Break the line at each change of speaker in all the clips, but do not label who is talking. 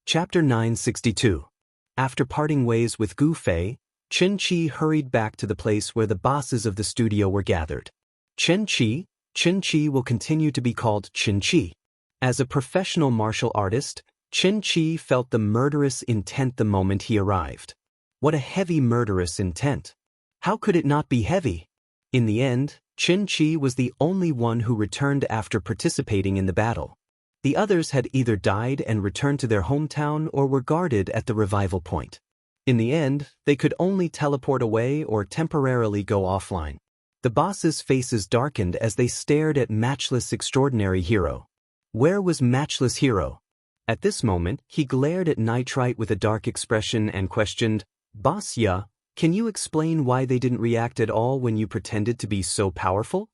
Chapter 962. After parting ways with Gu Fei, Chen Qi hurried back to the place where the bosses of the studio were gathered. Chen Qi will continue to be called Chen Qi. As a professional martial artist, Chen Qi felt the murderous intent the moment he arrived. What a heavy murderous intent. How could it not be heavy? In the end, Chen Qi was the only one who returned after participating in the battle. The others had either died and returned to their hometown or were guarded at the revival point. In the end, they could only teleport away or temporarily go offline. The bosses' faces darkened as they stared at Matchless Extraordinary Hero. Where was Matchless Hero? At this moment, he glared at Nitrite with a dark expression and questioned, "Boss Ya, can you explain why they didn't react at all when you pretended to be so powerful?"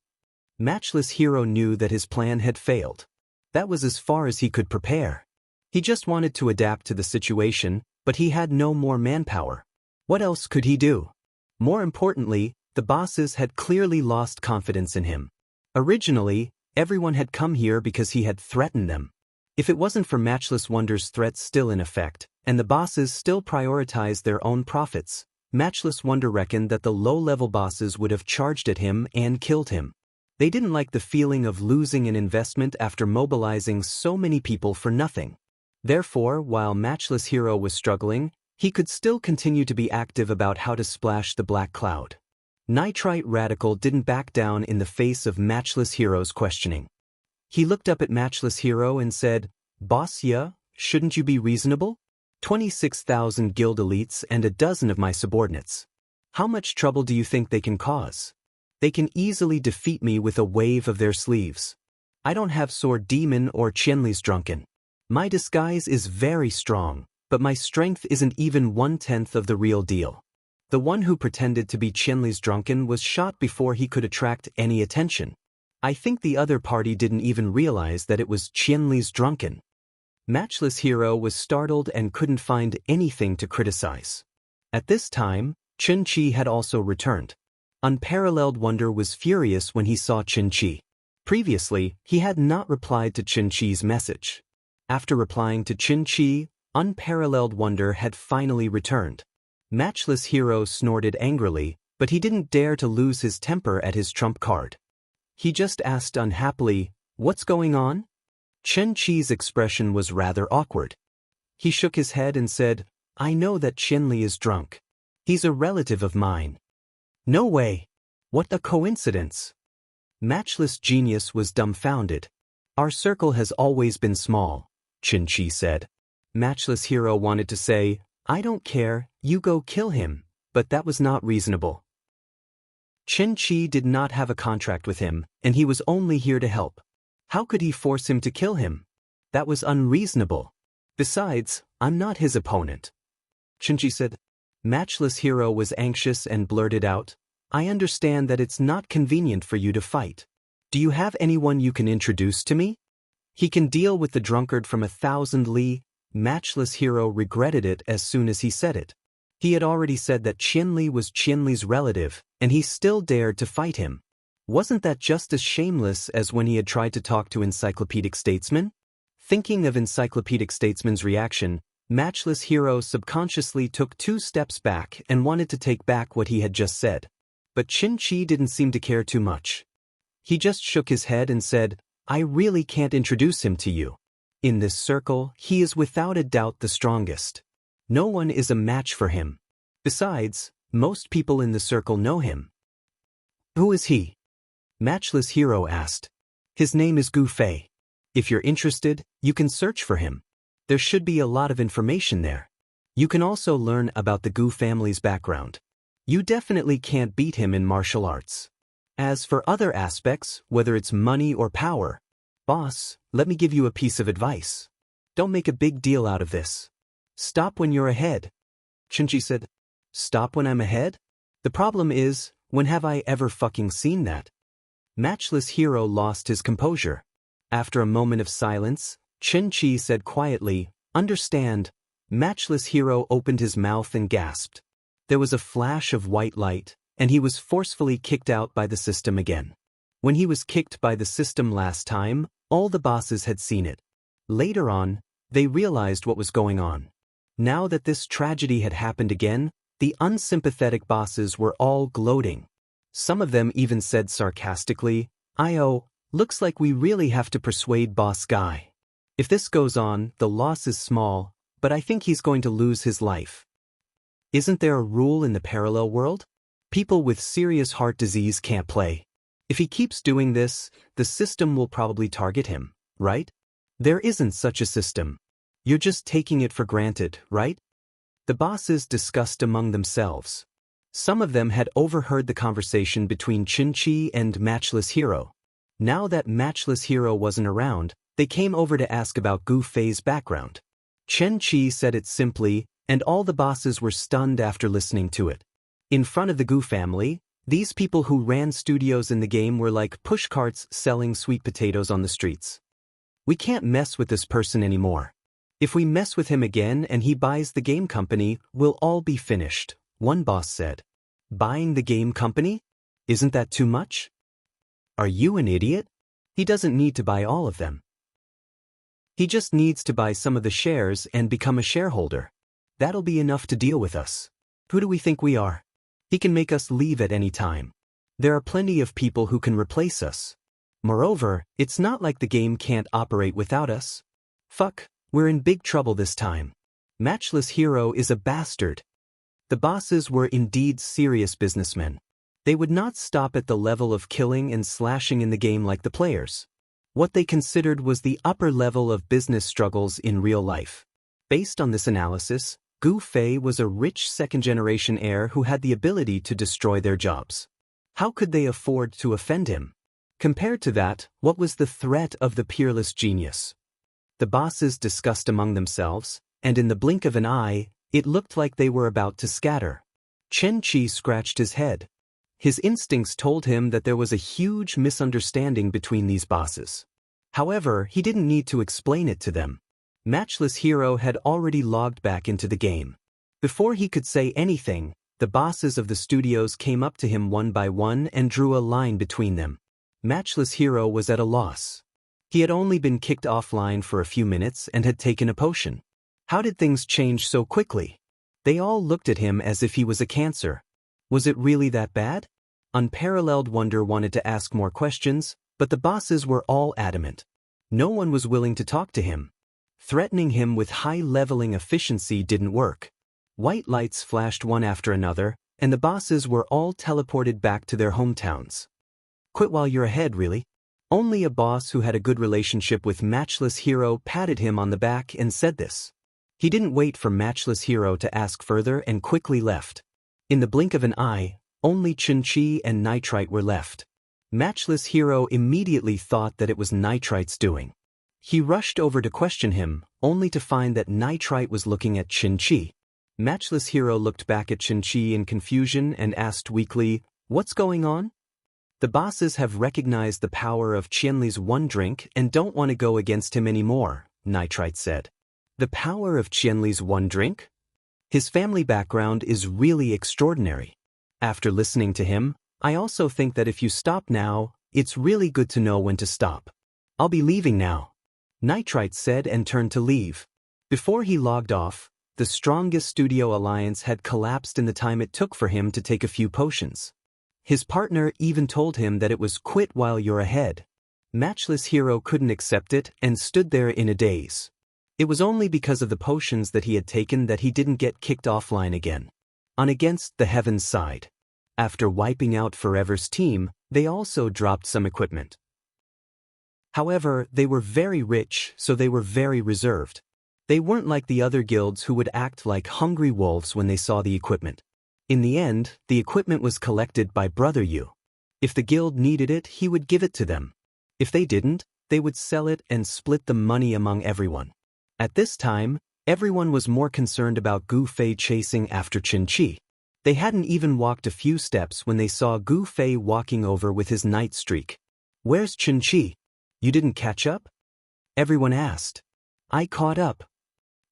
Matchless Hero knew that his plan had failed. That was as far as he could prepare. He just wanted to adapt to the situation, but he had no more manpower. What else could he do? More importantly, the bosses had clearly lost confidence in him. Originally, everyone had come here because he had threatened them. If it wasn't for Matchless Wonder's threats still in effect, and the bosses still prioritized their own profits, Matchless Wonder reckoned that the low-level bosses would have charged at him and killed him. They didn't like the feeling of losing an investment after mobilizing so many people for nothing. Therefore, while Matchless Hero was struggling, he could still continue to be active about how to splash the black cloud. Nitrite Radical didn't back down in the face of Matchless Hero's questioning. He looked up at Matchless Hero and said, "Boss Ya, shouldn't you be reasonable? 26,000 guild elites and a dozen of my subordinates. How much trouble do you think they can cause? They can easily defeat me with a wave of their sleeves. I don't have Sword Demon or Qianli's Drunken. My disguise is very strong, but my strength isn't even 1/10 of the real deal." The one who pretended to be Qianli's Drunken was shot before he could attract any attention. I think the other party didn't even realize that it was Qianli's Drunken. Matchless Hero was startled and couldn't find anything to criticize. At this time, Chen Qi had also returned. Unparalleled Wonder was furious when he saw Chen Qi. Previously, he had not replied to Chen Qi's message. After replying to Chen Qi, Unparalleled Wonder had finally returned. Matchless Hero snorted angrily, but he didn't dare to lose his temper at his trump card. He just asked unhappily, "What's going on?" Chen Qi's expression was rather awkward. He shook his head and said, "I know that Qianli is drunk. He's a relative of mine." "No way! What a coincidence!" Matchless Genius was dumbfounded. "Our circle has always been small," Chen Qi said. Matchless Hero wanted to say, "I don't care, you go kill him," but that was not reasonable. Chen Qi did not have a contract with him, and he was only here to help. How could he force him to kill him? That was unreasonable. Besides, I'm not his opponent. Chen Qi said. Matchless Hero was anxious and blurted out, "I understand that it's not convenient for you to fight. Do you have anyone you can introduce to me? He can deal with the drunkard from 1,000 li." Matchless Hero regretted it as soon as he said it. He had already said that Qianli was Qianli's relative, and he still dared to fight him. Wasn't that just as shameless as when he had tried to talk to Encyclopedic Statesman? Thinking of Encyclopedic Statesman's reaction, Matchless Hero subconsciously took 2 steps back and wanted to take back what he had just said. But Chen Qi didn't seem to care too much. He just shook his head and said, "I really can't introduce him to you. In this circle, he is without a doubt the strongest. No one is a match for him. Besides, most people in the circle know him." "Who is he?" Matchless Hero asked. "His name is Gu Fei. If you're interested, you can search for him. There should be a lot of information there. You can also learn about the Gu family's background. You definitely can't beat him in martial arts. As for other aspects, whether it's money or power, boss, let me give you a piece of advice. Don't make a big deal out of this. Stop when you're ahead." Chen Qi said. "Stop when I'm ahead? The problem is, when have I ever fucking seen that?" Matchless Hero lost his composure. After a moment of silence, Chen Qi said quietly, "Understand." Matchless Hero opened his mouth and gasped. There was a flash of white light, and he was forcefully kicked out by the system again. When he was kicked by the system last time, all the bosses had seen it. Later on, They realized what was going on. Now that this tragedy had happened again, the unsympathetic bosses were all gloating. Some of them even said sarcastically, looks like we really have to persuade Boss Guy. If this goes on, the loss is small, but I think he's going to lose his life. Isn't there a rule in the parallel world? People with serious heart disease can't play. If he keeps doing this, the system will probably target him, right? There isn't such a system. You're just taking it for granted, right? The bosses discussed among themselves. Some of them had overheard the conversation between Qin-Chi and Matchless Hero. Now that Matchless Hero wasn't around, they came over to ask about Gu Fei's background. Qin-Chi said it simply, and all the bosses were stunned after listening to it. In front of the Gu family, these people who ran studios in the game were like pushcarts selling sweet potatoes on the streets. We can't mess with this person anymore. If we mess with him again and he buys the game company, we'll all be finished, one boss said. Buying the game company? Isn't that too much? Are you an idiot? He doesn't need to buy all of them. He just needs to buy some of the shares and become a shareholder. That'll be enough to deal with us. Who do we think we are? He can make us leave at any time. There are plenty of people who can replace us. Moreover, it's not like the game can't operate without us. Fuck, we're in big trouble this time. Matchless Hero is a bastard. The bosses were indeed serious businessmen. They would not stop at the level of killing and slashing in the game like the players. What they considered was the upper level of business struggles in real life. Based on this analysis, Gu Fei was a rich second-generation heir who had the ability to destroy their jobs. How could they afford to offend him? Compared to that, what was the threat of the peerless genius? The bosses discussed among themselves, and in the blink of an eye, it looked like they were about to scatter. Qin-Chi scratched his head. His instincts told him that there was a huge misunderstanding between these bosses. However, he didn't need to explain it to them. Matchless Hero had already logged back into the game. Before he could say anything, the bosses of the studios came up to him one by one and drew a line between them. Matchless Hero was at a loss. He had only been kicked offline for a few minutes and had taken a potion. How did things change so quickly? They all looked at him as if he was a cancer. Was it really that bad? Unparalleled Wonder wanted to ask more questions, but the bosses were all adamant. No one was willing to talk to him. Threatening him with high-leveling efficiency didn't work. White lights flashed one after another, and the bosses were all teleported back to their hometowns. Quit while you're ahead, really? Only a boss who had a good relationship with Matchless Hero patted him on the back and said this. He didn't wait for Matchless Hero to ask further and quickly left. In the blink of an eye, only Qin-Chi and Nitrite were left. Matchless Hero immediately thought that it was Nitrite's doing. He rushed over to question him, only to find that Nitrite was looking at Qin-Chi. Matchless Hero looked back at Qin-Chi in confusion and asked weakly, "What's going on?" The bosses have recognized the power of Qianli's one drink and don't want to go against him anymore, Nitrite said. The power of Qianli's one drink? His family background is really extraordinary. After listening to him, I also think that if you stop now, it's really good to know when to stop. I'll be leaving now, Nitrite said and turned to leave. Before he logged off, the strongest studio alliance had collapsed in the time it took for him to take a few potions. His partner even told him that it was quit while you're ahead. Matchless Hero couldn't accept it and stood there in a daze. It was only because of the potions that he had taken that he didn't get kicked offline again. On Against the Heavens side, after wiping out Forever's team, they also dropped some equipment. However, they were very rich, so they were very reserved. They weren't like the other guilds who would act like hungry wolves when they saw the equipment. In the end, the equipment was collected by Brother Yu. If the guild needed it, he would give it to them. If they didn't, they would sell it and split the money among everyone. At this time, everyone was more concerned about Gu Fei chasing after Qin-Chi. They hadn't even walked a few steps when they saw Gu Fei walking over with his night streak. "Where's Qin-Chi? You didn't catch up?" everyone asked. "I caught up."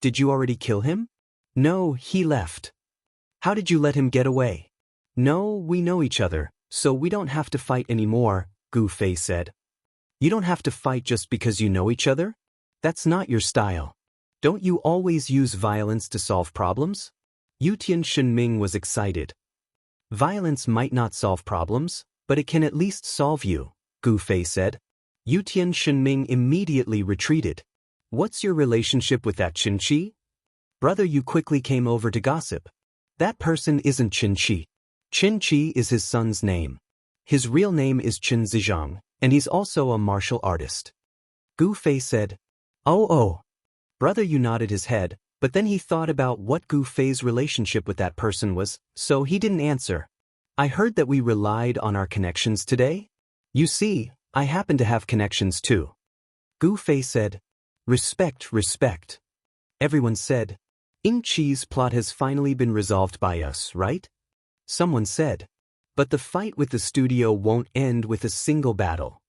"Did you already kill him?" "No, he left." "How did you let him get away?" "No, we know each other, so we don't have to fight anymore," Gu Fei said. "You don't have to fight just because you know each other? That's not your style. Don't you always use violence to solve problems? Yutian Shenming was excited. Violence might not solve problems, but it can at least solve you, Gu Fei said. Yutian Shenming immediately retreated. What's your relationship with that Qinqi? Brother, you quickly came over to gossip. That person isn't Qinqi. Qinqi is his son's name. His real name is Qin Zizhang, and he's also a martial artist. Gu Fei said. Oh. Brother, you nodded his head, but then he thought about what Gu Fei's relationship with that person was, so he didn't answer. I heard that we relied on our connections today. You see, I happen to have connections too. Gu Fei said. Respect. Everyone said. Ying Qi's plot has finally been resolved by us, right? Someone said. But the fight with the studio won't end with a single battle.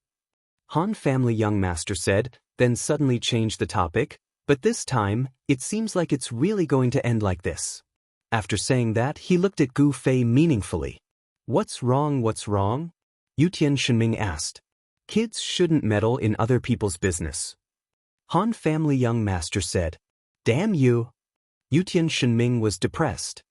Han family young master said, then suddenly changed the topic, but this time, it seems like it's really going to end like this. After saying that, he looked at Gu Fei meaningfully. What's wrong? Yutian Shenming asked. Kids shouldn't meddle in other people's business. Han family young master said. Damn you. Yutian Shenming was depressed.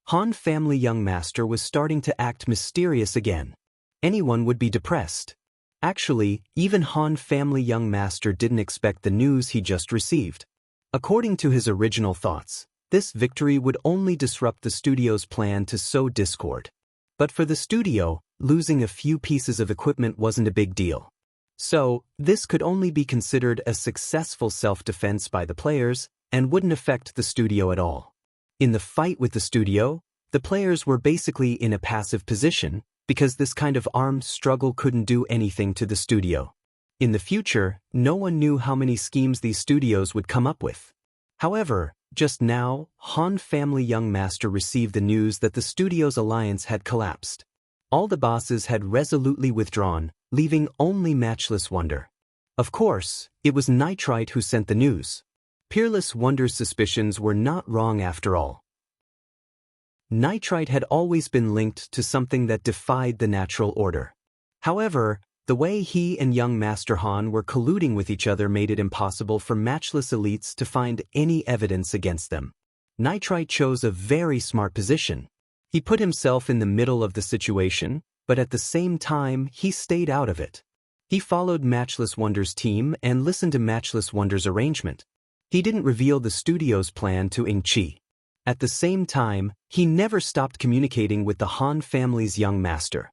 Han family young master was starting to act mysterious again. Anyone would be depressed. Actually, even Han family young master didn't expect the news he just received. According to his original thoughts, this victory would only disrupt the studio's plan to sow discord. But for the studio, losing a few pieces of equipment wasn't a big deal. So, this could only be considered a successful self-defense by the players and wouldn't affect the studio at all. In the fight with the studio, the players were basically in a passive position because this kind of armed struggle couldn't do anything to the studio. In the future, no one knew how many schemes these studios would come up with. However, just now, Han family young master received the news that the studio's alliance had collapsed. All the bosses had resolutely withdrawn, leaving only Matchless Wonder. Of course, it was Nitrite who sent the news. Peerless Wonder's suspicions were not wrong after all. Nitrite had always been linked to something that defied the natural order. However, the way he and young Master Han were colluding with each other made it impossible for matchless elites to find any evidence against them. Nitrite chose a very smart position. He put himself in the middle of the situation, but at the same time, he stayed out of it. He followed Matchless Wonder's team and listened to Matchless Wonder's arrangement. He didn't reveal the studio's plan to Ying Qi. At the same time, he never stopped communicating with the Han family's young master.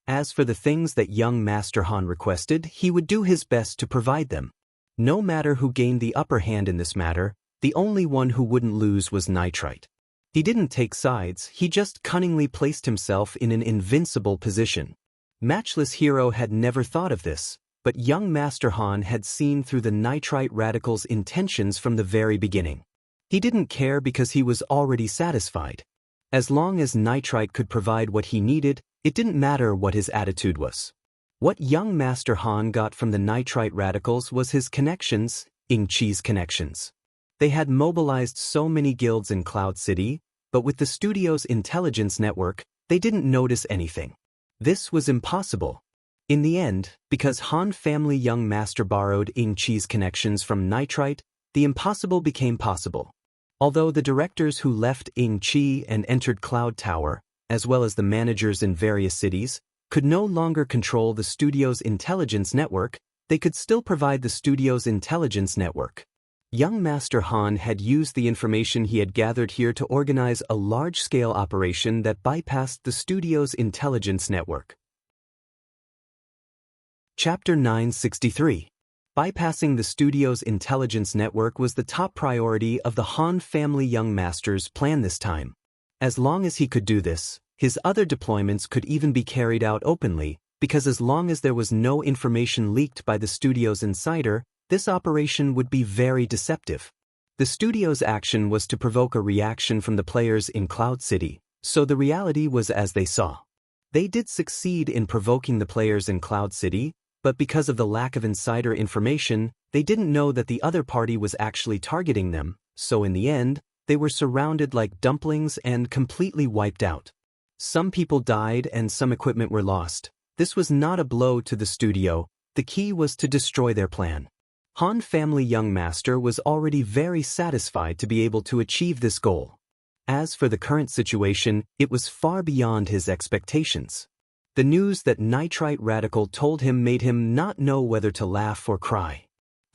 As for the things that young Master Han requested, he would do his best to provide them. No matter who gained the upper hand in this matter, the only one who wouldn't lose was Nitrite. He didn't take sides, he just cunningly placed himself in an invincible position. Matchless Hero had never thought of this, but young Master Han had seen through the Nitrite radical's intentions from the very beginning. He didn't care because he was already satisfied. As long as Nitrite could provide what he needed, it didn't matter what his attitude was. What young Master Han got from the Nitrite radicals was his connections, Ying Qi's connections. They had mobilized so many guilds in Cloud City, but with the studio's intelligence network, they didn't notice anything. This was impossible. In the end, because Han family young master borrowed Ying Qi's connections from Nitrite, the impossible became possible. Although the directors who left Ying Qi and entered Cloud Tower, as well as the managers in various cities, could no longer control the studio's intelligence network, they could still provide the studio's intelligence network. Young Master Han had used the information he had gathered here to organize a large-scale operation that bypassed the studio's intelligence network. Chapter 963. Bypassing the studio's intelligence network was the top priority of the Han family young master's plan this time. As long as he could do this, his other deployments could even be carried out openly, because as long as there was no information leaked by the studio's insider, this operation would be very deceptive. The studio's action was to provoke a reaction from the players in Cloud City, so the reality was as they saw. They did succeed in provoking the players in Cloud City, but because of the lack of insider information, they didn't know that the other party was actually targeting them, so in the end, they were surrounded like dumplings and completely wiped out. Some people died and some equipment were lost. This was not a blow to the studio, the key was to destroy their plan. Han family young master was already very satisfied to be able to achieve this goal. As for the current situation, it was far beyond his expectations. The news that Nitrite Radical told him made him not know whether to laugh or cry.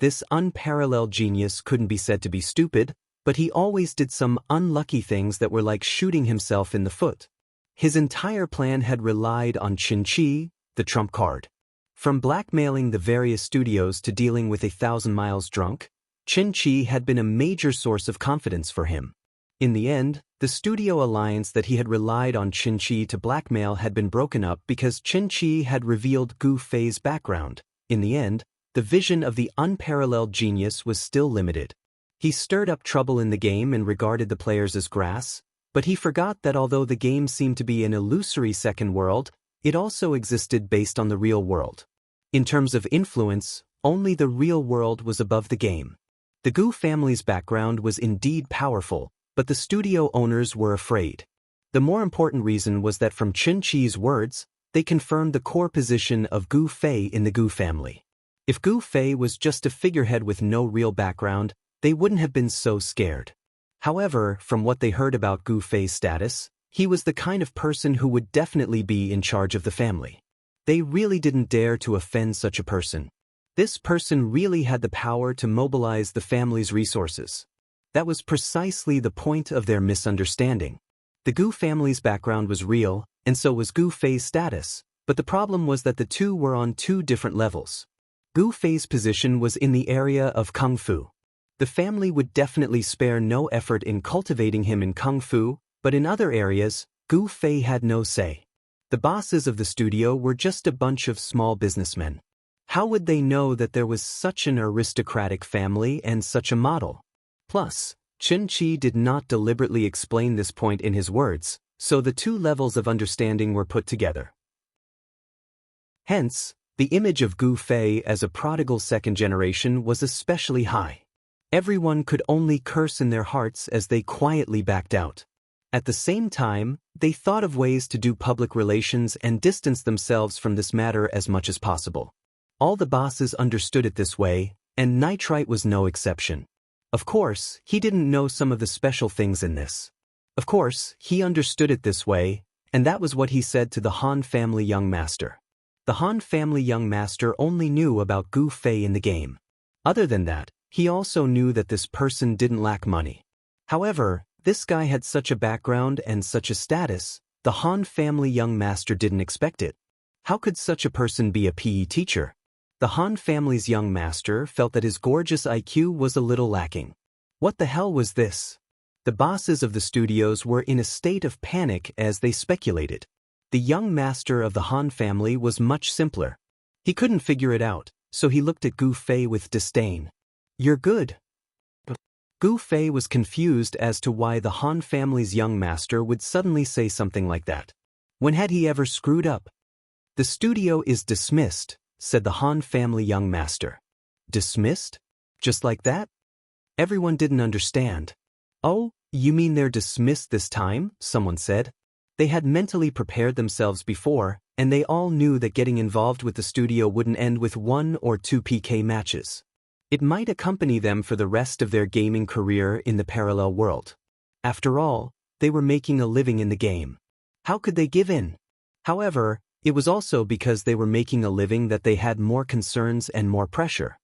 This unparalleled genius couldn't be said to be stupid, but he always did some unlucky things that were like shooting himself in the foot. His entire plan had relied on Qin, the trump card. From blackmailing the various studios to dealing with 1,000 miles drunk, Qin had been a major source of confidence for him. In the end, the studio alliance that he had relied on Qin to blackmail had been broken up because Qin had revealed Gu Fei's background. In the end, the vision of the unparalleled genius was still limited. He stirred up trouble in the game and regarded the players as grass, but he forgot that although the game seemed to be an illusory second world, it also existed based on the real world. In terms of influence, only the real world was above the game. The Gu family's background was indeed powerful, but the studio owners were afraid. The more important reason was that from Qin words, they confirmed the core position of Gu Fei in the Gu family. If Gu Fei was just a figurehead with no real background, they wouldn't have been so scared. However, from what they heard about Gu Fei's status, he was the kind of person who would definitely be in charge of the family. They really didn't dare to offend such a person. This person really had the power to mobilize the family's resources. That was precisely the point of their misunderstanding. The Gu family's background was real, and so was Gu Fei's status, but the problem was that the two were on two different levels. Gu Fei's position was in the area of Kung Fu. The family would definitely spare no effort in cultivating him in Kung Fu, but in other areas, Gu Fei had no say. The bosses of the studio were just a bunch of small businessmen. How would they know that there was such an aristocratic family and such a model? Plus, Qin did not deliberately explain this point in his words, so the two levels of understanding were put together. Hence, the image of Gu Fei as a prodigal second generation was especially high. Everyone could only curse in their hearts as they quietly backed out. At the same time, they thought of ways to do public relations and distance themselves from this matter as much as possible. All the bosses understood it this way, and Nitrite was no exception. Of course, he didn't know some of the special things in this. Of course, he understood it this way, and that was what he said to the Han family young master. The Han family young master only knew about Gu Fei in the game. Other than that, he also knew that this person didn't lack money. However, this guy had such a background and such a status, the Han family young master didn't expect it. How could such a person be a PE teacher? The Han family's young master felt that his gorgeous IQ was a little lacking. What the hell was this? The bosses of the studios were in a state of panic as they speculated. The young master of the Han family was much simpler. He couldn't figure it out, so he looked at Gu Fei with disdain. "You're good." Gu Fei was confused as to why the Han family's young master would suddenly say something like that. When had he ever screwed up? "The studio is dismissed," said the Han family young master. Dismissed? Just like that? Everyone didn't understand. "Oh, you mean they're dismissed this time?" someone said. They had mentally prepared themselves before, and they all knew that getting involved with the studio wouldn't end with 1 or 2 PK matches. It might accompany them for the rest of their gaming career in the parallel world. After all, they were making a living in the game. How could they give in? However, it was also because they were making a living that they had more concerns and more pressure.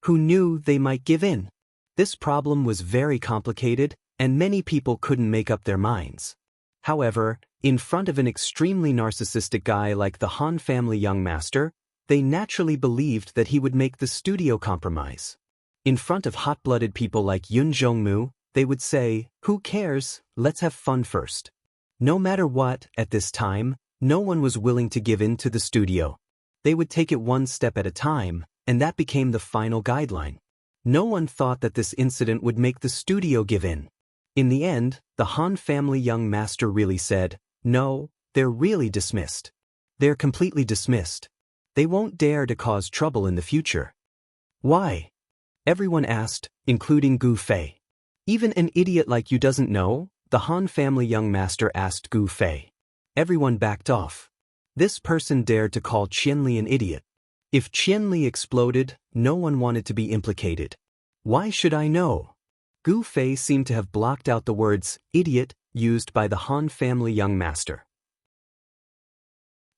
Who knew they might give in? This problem was very complicated, and many people couldn't make up their minds. However, in front of an extremely narcissistic guy like the Han family young master, they naturally believed that he would make the studio compromise. In front of hot-blooded people like Yun Zhongmu, they would say, "Who cares, let's have fun first." No matter what, at this time, no one was willing to give in to the studio. They would take it one step at a time, and that became the final guideline. No one thought that this incident would make the studio give in. In the end, the Han family young master really said, "No, they're really dismissed. They're completely dismissed. They won't dare to cause trouble in the future." "Why?" everyone asked, including Gu Fei. "Even an idiot like you doesn't know?" the Han family young master asked Gu Fei. Everyone backed off. This person dared to call Qianli an idiot. If Qianli exploded, no one wanted to be implicated. Why should I know? Gu Fei seemed to have blocked out the words, idiot, used by the Han family young master.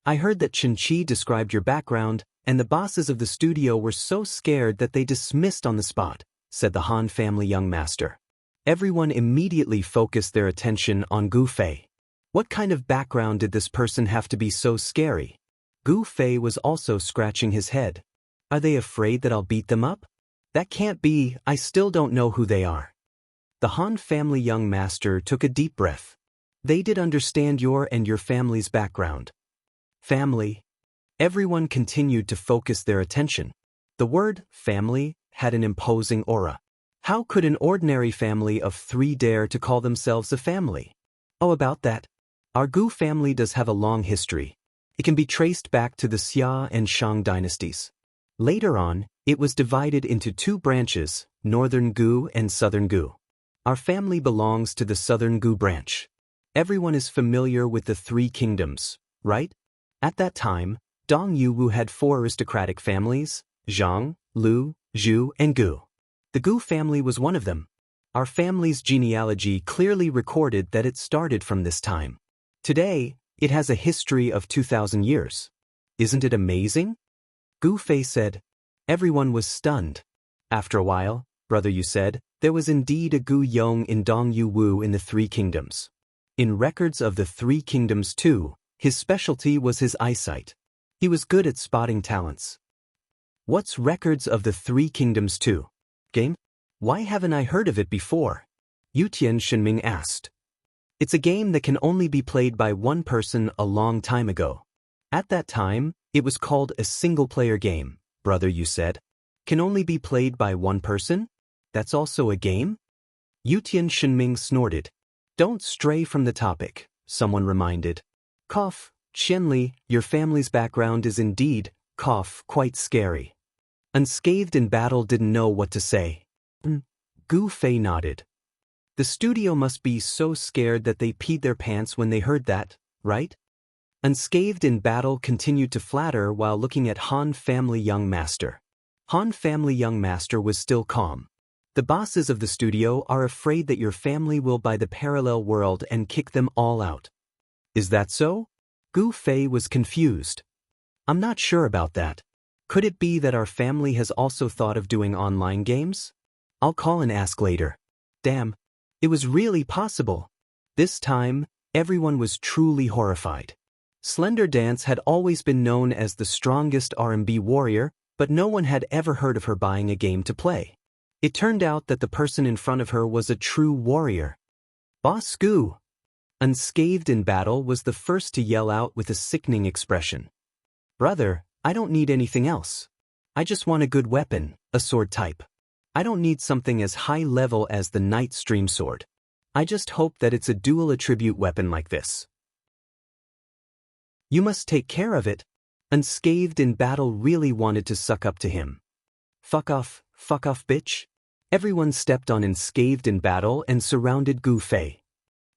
I heard that Qinqi described your background, and the bosses of the studio were so scared that they dismissed on the spot, said the Han family young master. Everyone immediately focused their attention on Gu Fei. What kind of background did this person have to be so scary? Gu Fei was also scratching his head. Are they afraid that I'll beat them up? That can't be, I still don't know who they are. The Han family young master took a deep breath. They did understand your and your family's background. Family. Everyone continued to focus their attention. The word family had an imposing aura. How could an ordinary family of 3 dare to call themselves a family? Oh, about that. Our Gu family does have a long history. It can be traced back to the Xia and Shang dynasties. Later on, it was divided into 2 branches, Northern Gu and Southern Gu. Our family belongs to the Southern Gu branch. Everyone is familiar with the 3 kingdoms, right? At that time, Dong Yuwu had 4 aristocratic families, Zhang, Lu, Zhu, and Gu. The Gu family was one of them. Our family's genealogy clearly recorded that it started from this time. Today, it has a history of 2,000 years. Isn't it amazing? Gu Fei said. Everyone was stunned. After a while, brother, you said, there was indeed a Gu Yong in Dong Yuwu in the 3 kingdoms. In records of the 3 kingdoms too, his specialty was his eyesight. He was good at spotting talents. What's records of the 3 kingdoms too? Game? Why haven't I heard of it before? Yutian Shenming asked. It's a game that can only be played by one person a long time ago. At that time, it was called a single-player game, brother, you said. Can only be played by one person? That's also a game? Yutian Shenming snorted. Don't stray from the topic, someone reminded. Cough, Qianli, your family's background is indeed, cough, quite scary. Unscathed in battle didn't know what to say. Gu Fei nodded. The studio must be so scared that they peed their pants when they heard that, right? Unscathed in battle continued to flatter while looking at Han family young master. Han family young master was still calm. The bosses of the studio are afraid that your family will buy the parallel world and kick them all out. Is that so? Gu Fei was confused. I'm not sure about that. Could it be that our family has also thought of doing online games? I'll call and ask later. Damn. It was really possible. This time, everyone was truly horrified. Slender Dance had always been known as the strongest R&B warrior, but no one had ever heard of her buying a game to play. It turned out that the person in front of her was a true warrior. Boss Gu. Unscathed in battle was the first to yell out with a sickening expression. Brother, I don't need anything else. I just want a good weapon, a sword type. I don't need something as high level as the Night Stream Sword. I just hope that it's a dual attribute weapon like this. You must take care of it. Unscathed in battle really wanted to suck up to him. Fuck off, bitch. Everyone stepped on Unscathed in battle and surrounded Gu Fei.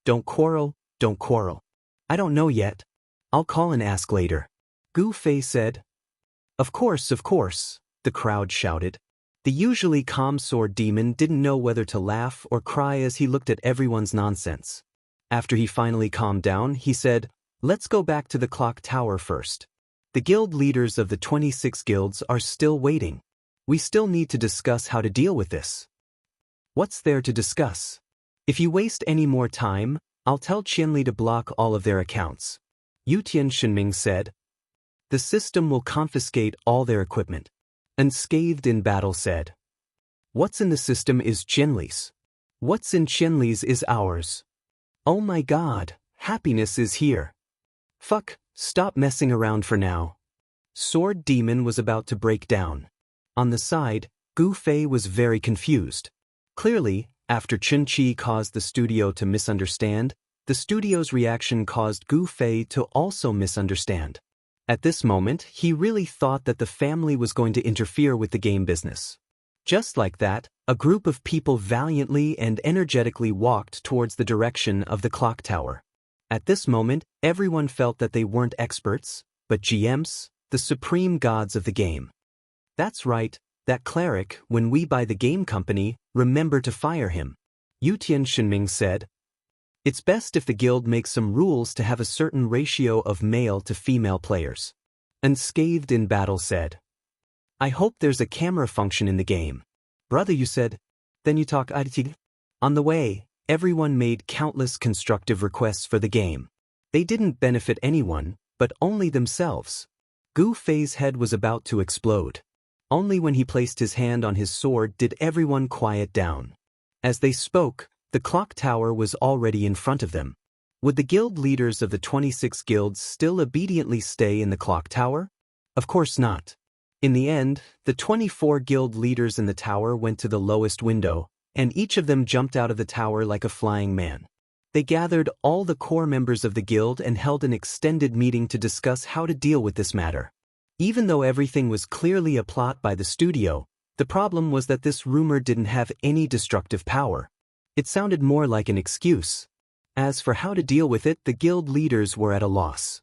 Don't quarrel, don't quarrel. I don't know yet. I'll call and ask later. Gu Fei said. Of course, the crowd shouted. The usually calm sword demon didn't know whether to laugh or cry as he looked at everyone's nonsense. After he finally calmed down, he said, let's go back to the clock tower first. The guild leaders of the 26 guilds are still waiting. We still need to discuss how to deal with this. What's there to discuss? If you waste any more time, I'll tell Qianli to block all of their accounts. Yutian Shenming said. The system will confiscate all their equipment. Unscathed in battle said. What's in the system is Qianli's. What's in Qianli's is ours. Oh my god, happiness is here. Fuck, stop messing around for now. Sword Demon was about to break down. On the side, Gu Fei was very confused. Clearly, after Qinqi caused the studio to misunderstand, the studio's reaction caused Gu Fei to also misunderstand. At this moment, he really thought that the family was going to interfere with the game business. Just like that, a group of people valiantly and energetically walked towards the direction of the clock tower. At this moment, everyone felt that they weren't experts, but GMs, the supreme gods of the game. That's right, that cleric, when we buy the game company, remember to fire him. Yutian Shinming said. It's best if the guild makes some rules to have a certain ratio of male to female players. Unscathed in Battle said. I hope there's a camera function in the game. Brother, you said. Then you talk IT. On the way, everyone made countless constructive requests for the game. They didn't benefit anyone, but only themselves. Gu Fei's head was about to explode. Only when he placed his hand on his sword did everyone quiet down. As they spoke, the clock tower was already in front of them. Would the guild leaders of the 26 guilds still obediently stay in the clock tower? Of course not. In the end, the 24 guild leaders in the tower went to the lowest window, and each of them jumped out of the tower like a flying man. They gathered all the core members of the guild and held an extended meeting to discuss how to deal with this matter. Even though everything was clearly a plot by the studio, the problem was that this rumor didn't have any destructive power. It sounded more like an excuse. As for how to deal with it, the guild leaders were at a loss.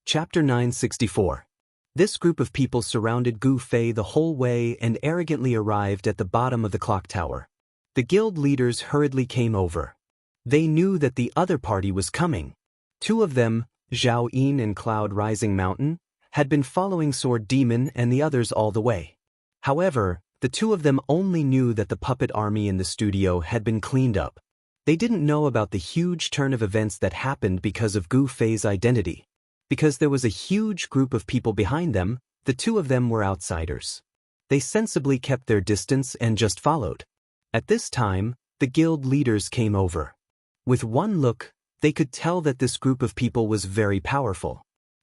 Chapter 964. This group of people surrounded Gu Fei the whole way and arrogantly arrived at the bottom of the clock tower. The guild leaders hurriedly came over. They knew that the other party was coming. Two of them, Zhao Yin and Cloud Rising Mountain, had been following Sword Demon and the others all the way. However, the two of them only knew that the puppet army in the studio had been cleaned up. They didn't know about the huge turn of events that happened because of Gu Fei's identity. Because there was a huge group of people behind them, the two of them were outsiders. They sensibly kept their distance and just followed. At this time, the guild leaders came over. With one look, they could tell that this group of people was very powerful.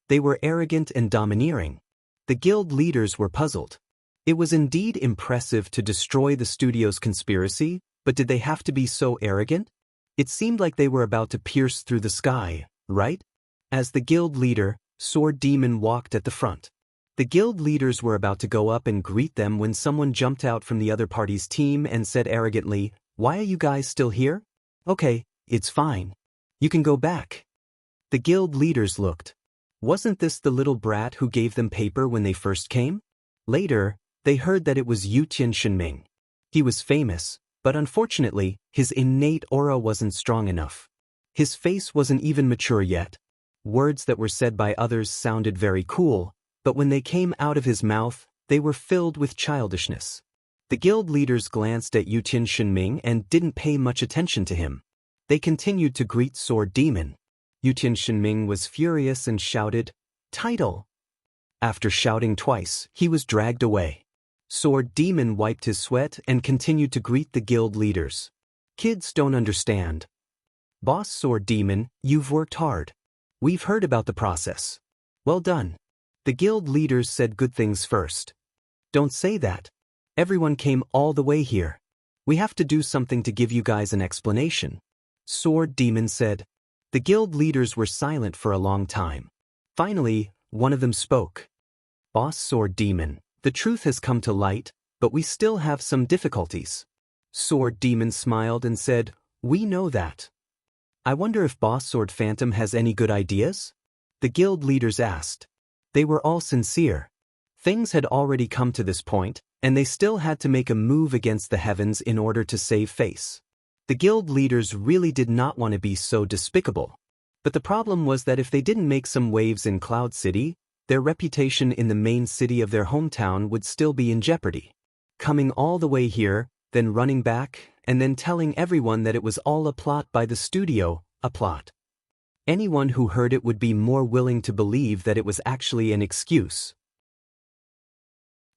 They were arrogant and domineering. The guild leaders were puzzled. It was indeed impressive to destroy the studio's conspiracy, but did they have to be so arrogant? It seemed like they were about to pierce through the sky, right? As the guild leader, Sword Demon walked at the front. The guild leaders were about to go up and greet them when someone jumped out from the other party's team and said arrogantly, "Why are you guys still here? Okay, it's fine. You can go back." The guild leaders looked. Wasn't this the little brat who gave them paper when they first came? Later, they heard that it was Yutian Shinming. He was famous, but unfortunately, his innate aura wasn't strong enough. His face wasn't even mature yet. Words that were said by others sounded very cool, but when they came out of his mouth, they were filled with childishness. The guild leaders glanced at Yutian Shinming and didn't pay much attention to him. They continued to greet Sword Demon. Yutian Shinming was furious and shouted, "Title!" After shouting twice, he was dragged away. Sword Demon wiped his sweat and continued to greet the guild leaders. "Kids don't understand. Boss Sword Demon, you've worked hard. We've heard about the process. Well done." The guild leaders said good things first. "Don't say that. Everyone came all the way here. We have to do something to give you guys an explanation," Sword Demon said. The guild leaders were silent for a long time. Finally, one of them spoke. "Boss Sword Demon, the truth has come to light, but we still have some difficulties." Sword Demon smiled and said, "We know that. I wonder if Boss Sword Phantom has any good ideas?" The guild leaders asked. They were all sincere. Things had already come to this point, and they still had to make a move against the heavens in order to save face. The guild leaders really did not want to be so despicable. But the problem was that if they didn't make some waves in Cloud City, their reputation in the main city of their hometown would still be in jeopardy. Coming all the way here, then running back, and then telling everyone that it was all a plot by the studio, a plot. Anyone who heard it would be more willing to believe that it was actually an excuse.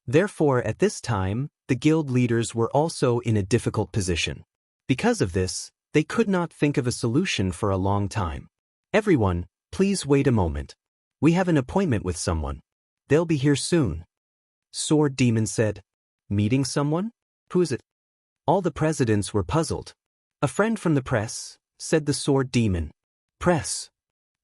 Therefore, at this time, the guild leaders were also in a difficult position. Because of this, they could not think of a solution for a long time. "Everyone, please wait a moment. We have an appointment with someone. They'll be here soon," Sword Demon said. "Meeting someone? Who is it?" All the presidents were puzzled. "A friend from the press," said the Sword Demon. "Press."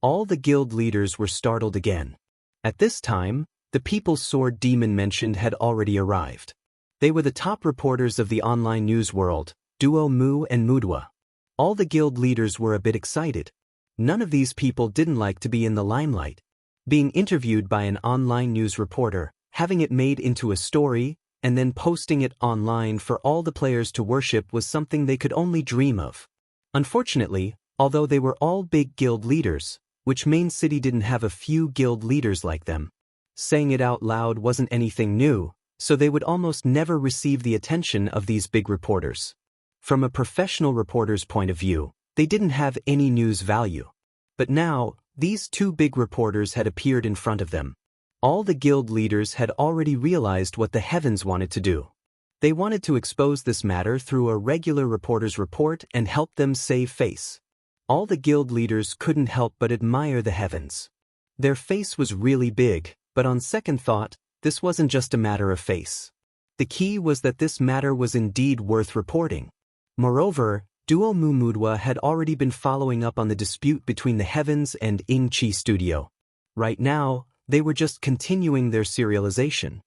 All the guild leaders were startled again. At this time, the people Sword Demon mentioned had already arrived. They were the top reporters of the online news world, Duo Mu and Mudwa. All the guild leaders were a bit excited. None of these people didn't like to be in the limelight. Being interviewed by an online news reporter, having it made into a story, and then posting it online for all the players to worship was something they could only dream of. Unfortunately, although they were all big guild leaders, which main city didn't have a few guild leaders like them, saying it out loud wasn't anything new, so they would almost never receive the attention of these big reporters. From a professional reporter's point of view, they didn't have any news value. But now, these two big reporters had appeared in front of them. All the guild leaders had already realized what the heavens wanted to do. They wanted to expose this matter through a regular reporter's report and help them save face. All the guild leaders couldn't help but admire the heavens. Their face was really big, but on second thought, this wasn't just a matter of face. The key was that this matter was indeed worth reporting. Moreover, Duo Mumudwa had already been following up on the dispute between the heavens and Ingchi Studio. Right now, they were just continuing their serialization.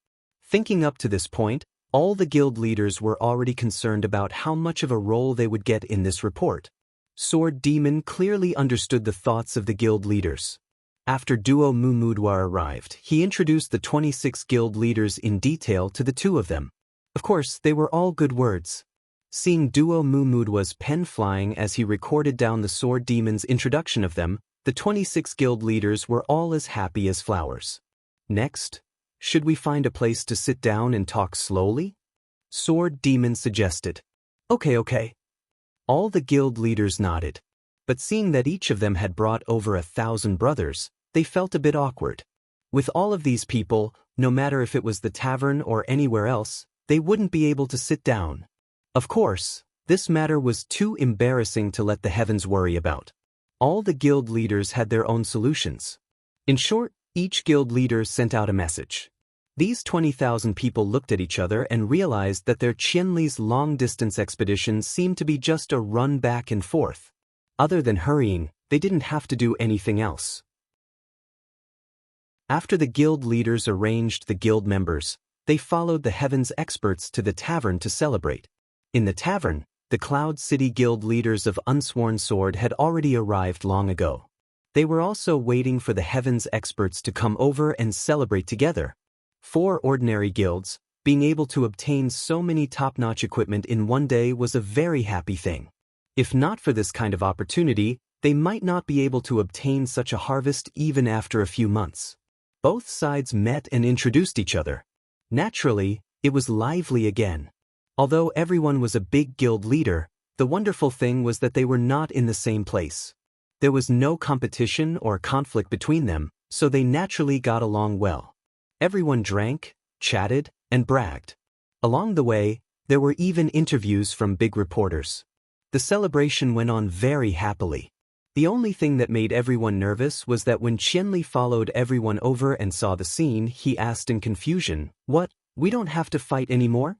Thinking up to this point, all the guild leaders were already concerned about how much of a role they would get in this report. Sword Demon clearly understood the thoughts of the guild leaders. After Duo Mumudwa arrived, he introduced the 26 guild leaders in detail to the two of them. Of course, they were all good words. Seeing Duo Mumudwa's pen flying as he recorded down the Sword Demon's introduction of them, the 26 guild leaders were all as happy as flowers. Next, should we find a place to sit down and talk slowly? Sword Demon suggested. Okay. All the guild leaders nodded. But seeing that each of them had brought over 1,000 brothers, they felt a bit awkward. With all of these people, no matter if it was the tavern or anywhere else, they wouldn't be able to sit down. Of course, this matter was too embarrassing to let the heavens worry about. All the guild leaders had their own solutions. In short, each guild leader sent out a message. These 20,000 people looked at each other and realized that their Qianli's long-distance expedition seemed to be just a run back and forth. Other than hurrying, they didn't have to do anything else. After the guild leaders arranged the guild members, they followed the heavens experts to the tavern to celebrate. In the tavern, the Cloud City Guild leaders of Unsworn Sword had already arrived long ago. They were also waiting for the heavens experts to come over and celebrate together. 4 ordinary guilds, being able to obtain so many top-notch equipment in one day was a very happy thing. If not for this kind of opportunity, they might not be able to obtain such a harvest even after a few months. Both sides met and introduced each other. Naturally, it was lively again. Although everyone was a big guild leader, the wonderful thing was that they were not in the same place. There was no competition or conflict between them, so they naturally got along well. Everyone drank, chatted, and bragged. Along the way, there were even interviews from big reporters. The celebration went on very happily. The only thing that made everyone nervous was that when Qianli followed everyone over and saw the scene, he asked in confusion, "What, we don't have to fight anymore?"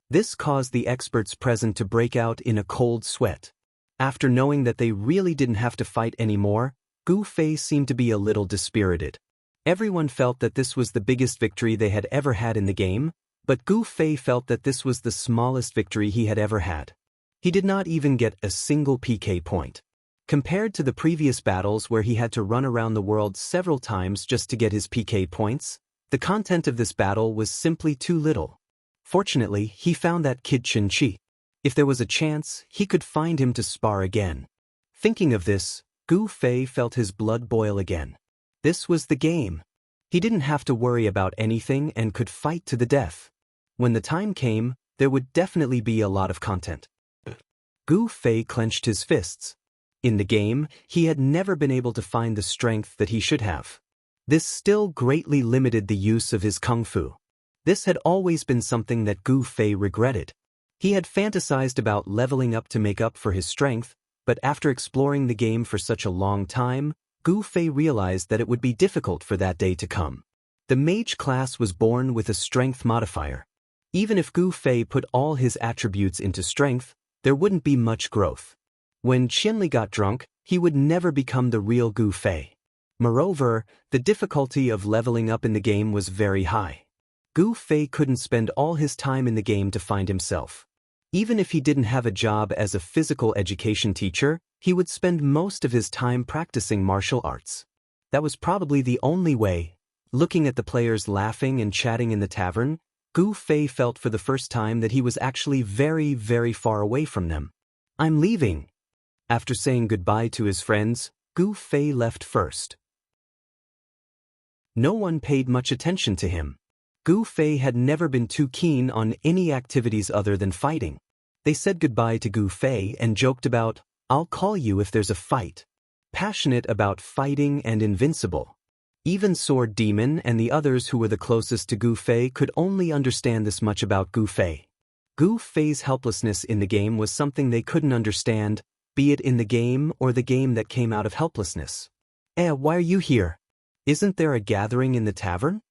This caused the experts present to break out in a cold sweat. After knowing that they really didn't have to fight anymore, Gu Fei seemed to be a little dispirited. Everyone felt that this was the biggest victory they had ever had in the game, but Gu Fei felt that this was the smallest victory he had ever had. He did not even get a single PK point. Compared to the previous battles where he had to run around the world several times just to get his PK points, the content of this battle was simply too little. Fortunately, he found that kid Chen-Chi. If there was a chance, he could find him to spar again. Thinking of this, Gu Fei felt his blood boil again. This was the game. He didn't have to worry about anything and could fight to the death. When the time came, there would definitely be a lot of content. Gu Fei clenched his fists. In the game, he had never been able to find the strength that he should have. This still greatly limited the use of his kung fu. This had always been something that Gu Fei regretted. He had fantasized about leveling up to make up for his strength, but after exploring the game for such a long time, Gu Fei realized that it would be difficult for that day to come. The Mage class was born with a strength modifier. Even if Gu Fei put all his attributes into strength, there wouldn't be much growth. When Qianli got drunk, he would never become the real Gu Fei. Moreover, the difficulty of leveling up in the game was very high. Gu Fei couldn't spend all his time in the game to find himself. Even if he didn't have a job as a physical education teacher, he would spend most of his time practicing martial arts. That was probably the only way. Looking at the players laughing and chatting in the tavern, Gu Fei felt for the first time that he was actually very, very far away from them. "I'm leaving." After saying goodbye to his friends, Gu Fei left first. No one paid much attention to him. Gu Fei had never been too keen on any activities other than fighting. They said goodbye to Gu Fei and joked about, "I'll call you if there's a fight." Passionate about fighting and invincible. Even Sword Demon and the others who were the closest to Gu Fei could only understand this much about Gu Fei. Gu Fei's helplessness in the game was something they couldn't understand, be it in the game or the game that came out of helplessness. Why are you here? Isn't there a gathering in the tavern?"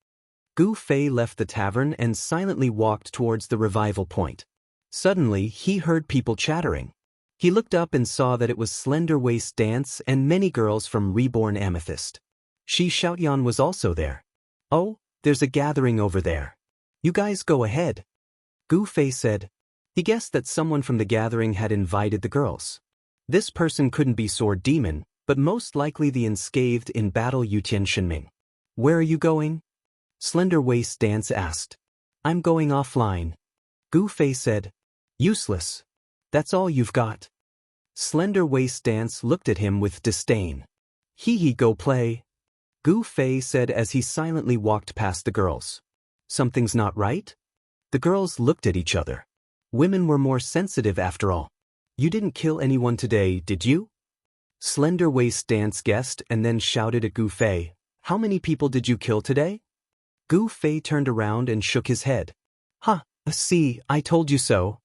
Gu Fei left the tavern and silently walked towards the revival point. Suddenly, he heard people chattering. He looked up and saw that it was Slender Waist Dance and many girls from Reborn Amethyst. Shi Xiaotian was also there. "Oh, there's a gathering over there. You guys go ahead," Gu Fei said. He guessed that someone from the gathering had invited the girls. This person couldn't be Sword Demon, but most likely the enscathed in battle Yutian Shenming. "Where are you going?" Slender Waist Dance asked. "I'm going offline," Gu Fei said. "Useless. That's all you've got." Slender Waist Dance looked at him with disdain. "Hee go play," Gu Fei said as he silently walked past the girls. "Something's not right?" The girls looked at each other. Women were more sensitive after all. "You didn't kill anyone today, did you?" Slender Waist Dance guessed and then shouted at Gu Fei, "How many people did you kill today?" Gu Fei turned around and shook his head. See, I told you so."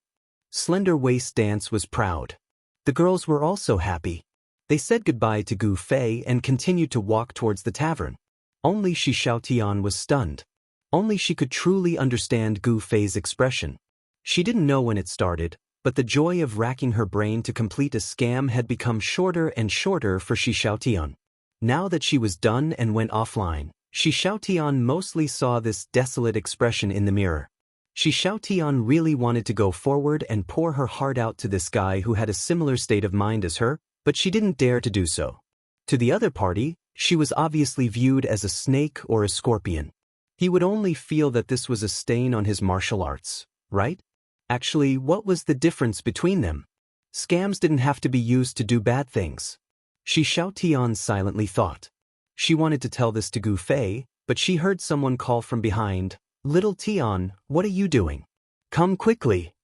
Slender Waist Dance was proud. The girls were also happy. They said goodbye to Gu Fei and continued to walk towards the tavern. Only Shi Xiaotian was stunned. Only she could truly understand Gu Fei's expression. She didn't know when it started, but the joy of racking her brain to complete a scam had become shorter and shorter for Shi Xiaotian. Now that she was done and went offline, Shi Xiaotian mostly saw this desolate expression in the mirror. Shi Xiaotian really wanted to go forward and pour her heart out to this guy who had a similar state of mind as her, but she didn't dare to do so. To the other party, she was obviously viewed as a snake or a scorpion. He would only feel that this was a stain on his martial arts, right? Actually, what was the difference between them? Scams didn't have to be used to do bad things. Shi Xiaotian silently thought. She wanted to tell this to Gu Fei, but she heard someone call from behind, "Little Tian, what are you doing? Come quickly."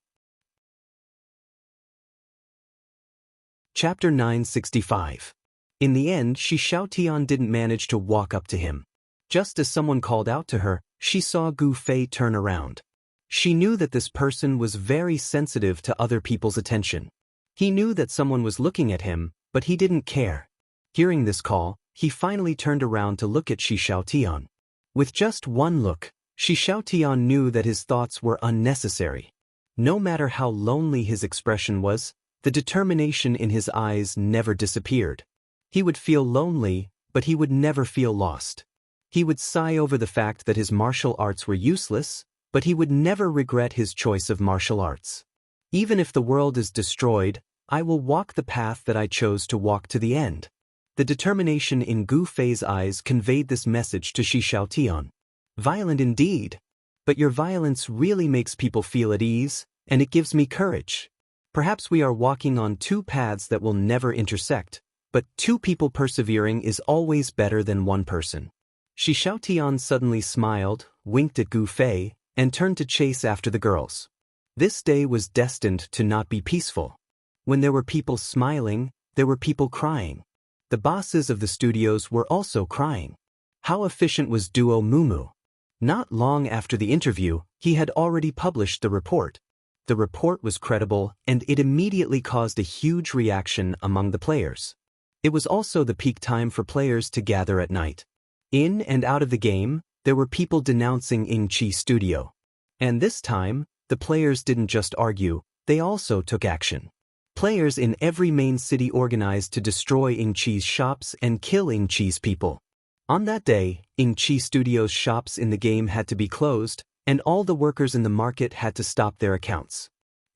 Chapter 965. In the end, Shi Xiaotian didn't manage to walk up to him. Just as someone called out to her, she saw Gu Fei turn around. She knew that this person was very sensitive to other people's attention. He knew that someone was looking at him, but he didn't care. Hearing this call, he finally turned around to look at Shi Xiaotian. With just one look, Shi Xiaotian knew that his thoughts were unnecessary. No matter how lonely his expression was, the determination in his eyes never disappeared. He would feel lonely, but he would never feel lost. He would sigh over the fact that his martial arts were useless, but he would never regret his choice of martial arts. "Even if the world is destroyed, I will walk the path that I chose to walk to the end." The determination in Gu Fei's eyes conveyed this message to Shi Xiaotian. "Violent indeed. But your violence really makes people feel at ease, and it gives me courage. Perhaps we are walking on two paths that will never intersect, but two people persevering is always better than one person." Shi Xiaotian suddenly smiled, winked at Gu Fei, and turned to chase after the girls. This day was destined to not be peaceful. When there were people smiling, there were people crying. The bosses of the studios were also crying. How efficient was Duo Mumu? Not long after the interview, he had already published the report. The report was credible, and it immediately caused a huge reaction among the players. It was also the peak time for players to gather at night. In and out of the game, there were people denouncing Ying Chi Studio. And this time, the players didn't just argue, they also took action. Players in every main city organized to destroy Ying Chi's shops and kill Ying Chi's people. On that day, Ying Chi Studio's shops in the game had to be closed, and all the workers in the market had to stop their accounts.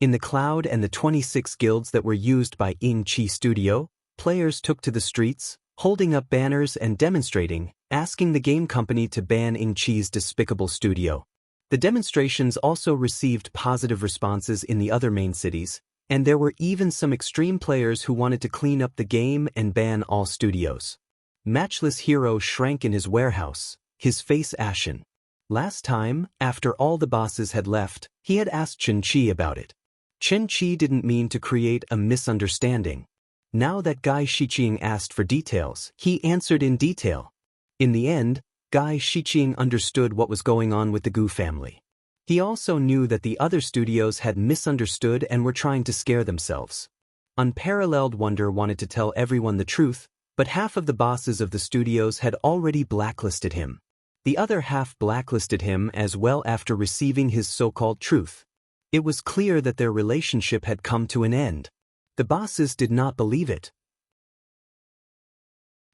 In the Cloud and the 26 guilds that were used by Ing-Chi Studio, players took to the streets, holding up banners and demonstrating, asking the game company to ban Ing-Chi's despicable studio. The demonstrations also received positive responses in the other main cities, and there were even some extreme players who wanted to clean up the game and ban all studios. Matchless Hero shrank in his warehouse, his face ashen. Last time, after all the bosses had left, he had asked Chen-Chi about it. Chen-Chi didn't mean to create a misunderstanding. Now that Guy Shiqing asked for details, he answered in detail. In the end, Guy Shiqing understood what was going on with the Gu family. He also knew that the other studios had misunderstood and were trying to scare themselves. Unparalleled Wonder wanted to tell everyone the truth, but half of the bosses of the studios had already blacklisted him. The other half blacklisted him as well after receiving his so-called truth. It was clear that their relationship had come to an end. The bosses did not believe it.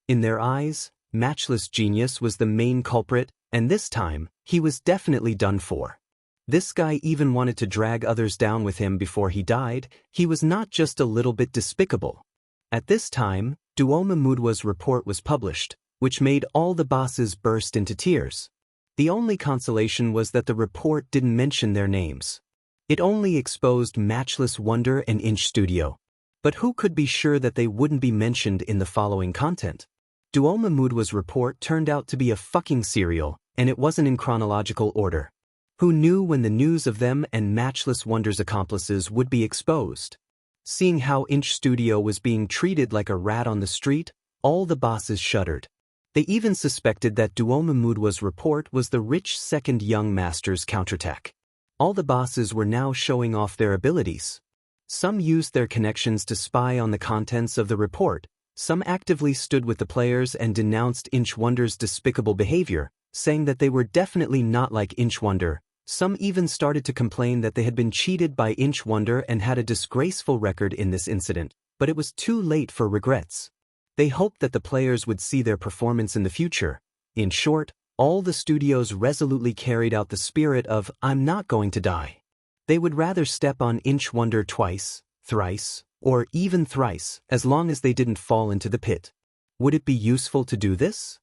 In their eyes, Matchless Genius was the main culprit, and this time, he was definitely done for. This guy even wanted to drag others down with him before he died. He was not just a little bit despicable. At this time, Duoma Mudwa's report was published, which made all the bosses burst into tears. The only consolation was that the report didn't mention their names. It only exposed Matchless Wonder and Inch Studio. But who could be sure that they wouldn't be mentioned in the following content? Duoma Mudwa's report turned out to be a fucking serial, and it wasn't in chronological order. Who knew when the news of them and Matchless Wonder's accomplices would be exposed? Seeing how Inch Studio was being treated like a rat on the street, all the bosses shuddered. They even suspected that Duoma Mudwa's report was the rich second young master's counterattack. All the bosses were now showing off their abilities. Some used their connections to spy on the contents of the report. Some actively stood with the players and denounced Inch Wonder's despicable behavior, saying that they were definitely not like Inch Wonder. Some even started to complain that they had been cheated by Inch Wonder and had a disgraceful record in this incident, but it was too late for regrets. They hoped that the players would see their performance in the future. In short, all the studios resolutely carried out the spirit of, "I'm not going to die." They would rather step on Inch Wonder twice, thrice, or even thrice, as long as they didn't fall into the pit. Would it be useful to do this?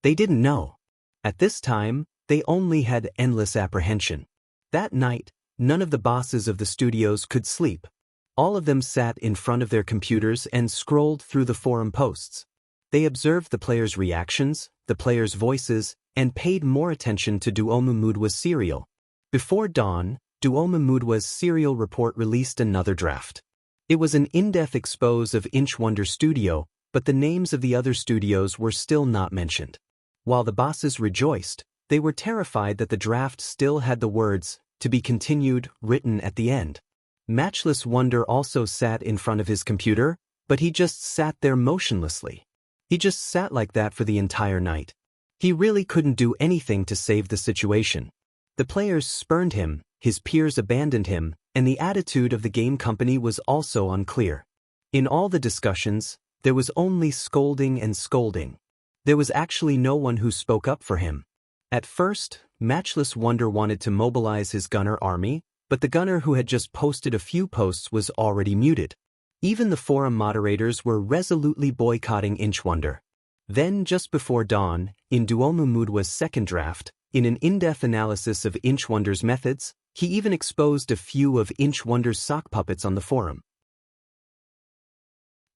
They didn't know. At this time, they only had endless apprehension. That night, none of the bosses of the studios could sleep. All of them sat in front of their computers and scrolled through the forum posts. They observed the players' reactions, the players' voices, and paid more attention to Duoma Mudwa's serial. Before dawn, Duoma Mudwa's serial report released another draft. It was an in-depth expose of Inch Wonder Studio, but the names of the other studios were still not mentioned. While the bosses rejoiced, they were terrified that the draft still had the words, "To be continued," written at the end. Matchless Wonder also sat in front of his computer, but he just sat there motionlessly. He just sat like that for the entire night. He really couldn't do anything to save the situation. The players spurned him, his peers abandoned him, and the attitude of the game company was also unclear. In all the discussions, there was only scolding and scolding. There was actually no one who spoke up for him. At first, Matchless Wonder wanted to mobilize his gunner army, but the gunner who had just posted a few posts was already muted. Even the forum moderators were resolutely boycotting Inch Wonder. Then, just before dawn, in Duoma Mudwa's second draft, in an in-depth analysis of Inch Wonder's methods, he even exposed a few of Inch Wonder's sock puppets on the forum.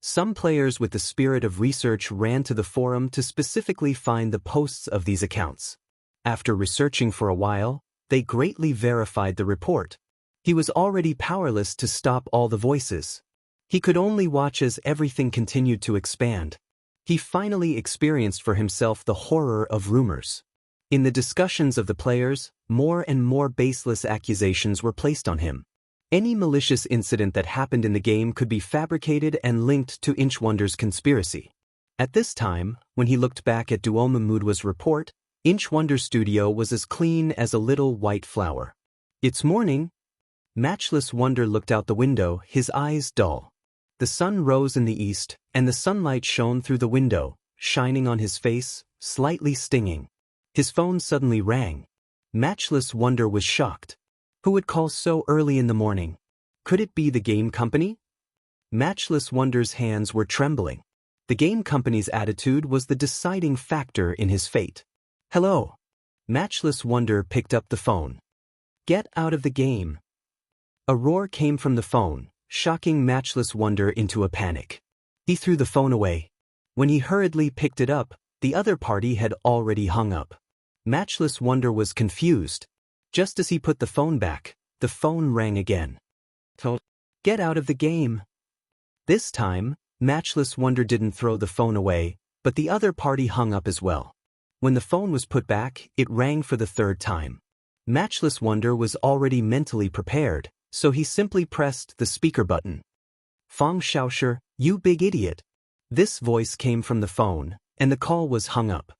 Some players with the spirit of research ran to the forum to specifically find the posts of these accounts. After researching for a while, they greatly verified the report. He was already powerless to stop all the voices. He could only watch as everything continued to expand. He finally experienced for himself the horror of rumors. In the discussions of the players, more and more baseless accusations were placed on him. Any malicious incident that happened in the game could be fabricated and linked to Inch Wonder's conspiracy. At this time, when he looked back at Duoma Mudwa's report, Inch Wonder Studio was as clean as a little white flower. "It's morning." Matchless Wonder looked out the window, his eyes dull. The sun rose in the east, and the sunlight shone through the window, shining on his face, slightly stinging. His phone suddenly rang. Matchless Wonder was shocked. Who would call so early in the morning? Could it be the game company? Matchless Wonder's hands were trembling. The game company's attitude was the deciding factor in his fate. Hello. Matchless Wonder picked up the phone. Get out of the game. A roar came from the phone, shocking Matchless Wonder into a panic. He threw the phone away. When he hurriedly picked it up, the other party had already hung up. Matchless Wonder was confused. Just as he put the phone back, the phone rang again. Get out of the game. This time, Matchless Wonder didn't throw the phone away, but the other party hung up as well. When the phone was put back, it rang for the third time. Matchless Wonder was already mentally prepared, so he simply pressed the speaker button. Fong Xiaosher, you big idiot. This voice came from the phone, and the call was hung up.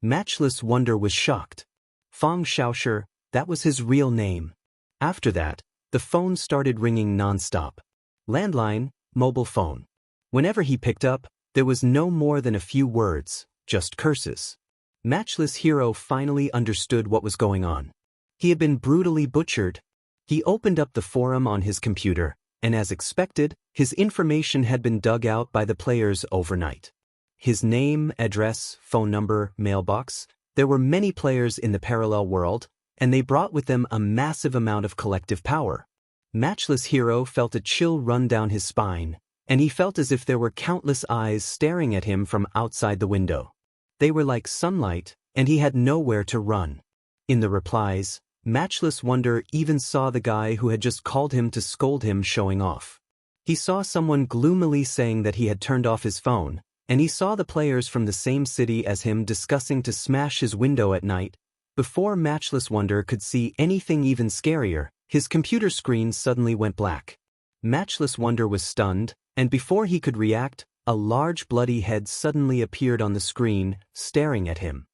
Matchless Wonder was shocked. Fong Xiaosher, that was his real name. After that, the phone started ringing non-stop. Landline, mobile phone. Whenever he picked up, there was no more than a few words, just curses. Matchless Hero finally understood what was going on. He had been brutally butchered. He opened up the forum on his computer, and as expected, his information had been dug out by the players overnight. His name, address, phone number, mailbox. There were many players in the parallel world, and they brought with them a massive amount of collective power. Matchless Hero felt a chill run down his spine, and he felt as if there were countless eyes staring at him from outside the window. They were like sunlight, and he had nowhere to run. In the replies, Matchless Wonder even saw the guy who had just called him to scold him showing off. He saw someone gloomily saying that he had turned off his phone, and he saw the players from the same city as him discussing to smash his window at night. Before Matchless Wonder could see anything even scarier, his computer screen suddenly went black. Matchless Wonder was stunned, and before he could react, a large bloody head suddenly appeared on the screen, staring at him.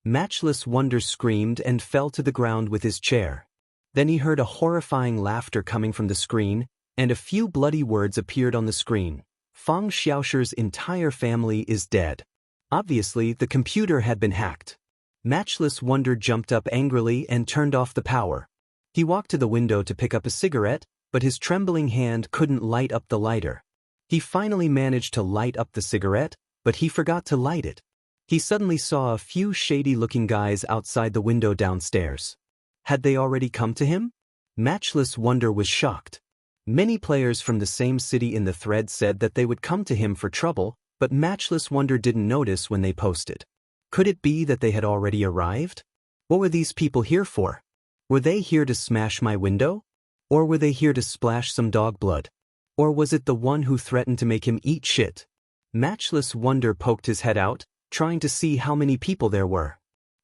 Matchless Wonder screamed and fell to the ground with his chair. Then he heard a horrifying laughter coming from the screen, and a few bloody words appeared on the screen. Fong Xiaosher's entire family is dead. Obviously, the computer had been hacked. Matchless Wonder jumped up angrily and turned off the power. He walked to the window to pick up a cigarette, but his trembling hand couldn't light up the lighter. He finally managed to light up the cigarette, but he forgot to light it. He suddenly saw a few shady-looking guys outside the window downstairs. Had they already come to him? Matchless Wonder was shocked. Many players from the same city in the thread said that they would come to him for trouble, but Matchless Wonder didn't notice when they posted. Could it be that they had already arrived? What were these people here for? Were they here to smash my window? Or were they here to splash some dog blood? Or was it the one who threatened to make him eat shit? Matchless Wonder poked his head out, trying to see how many people there were.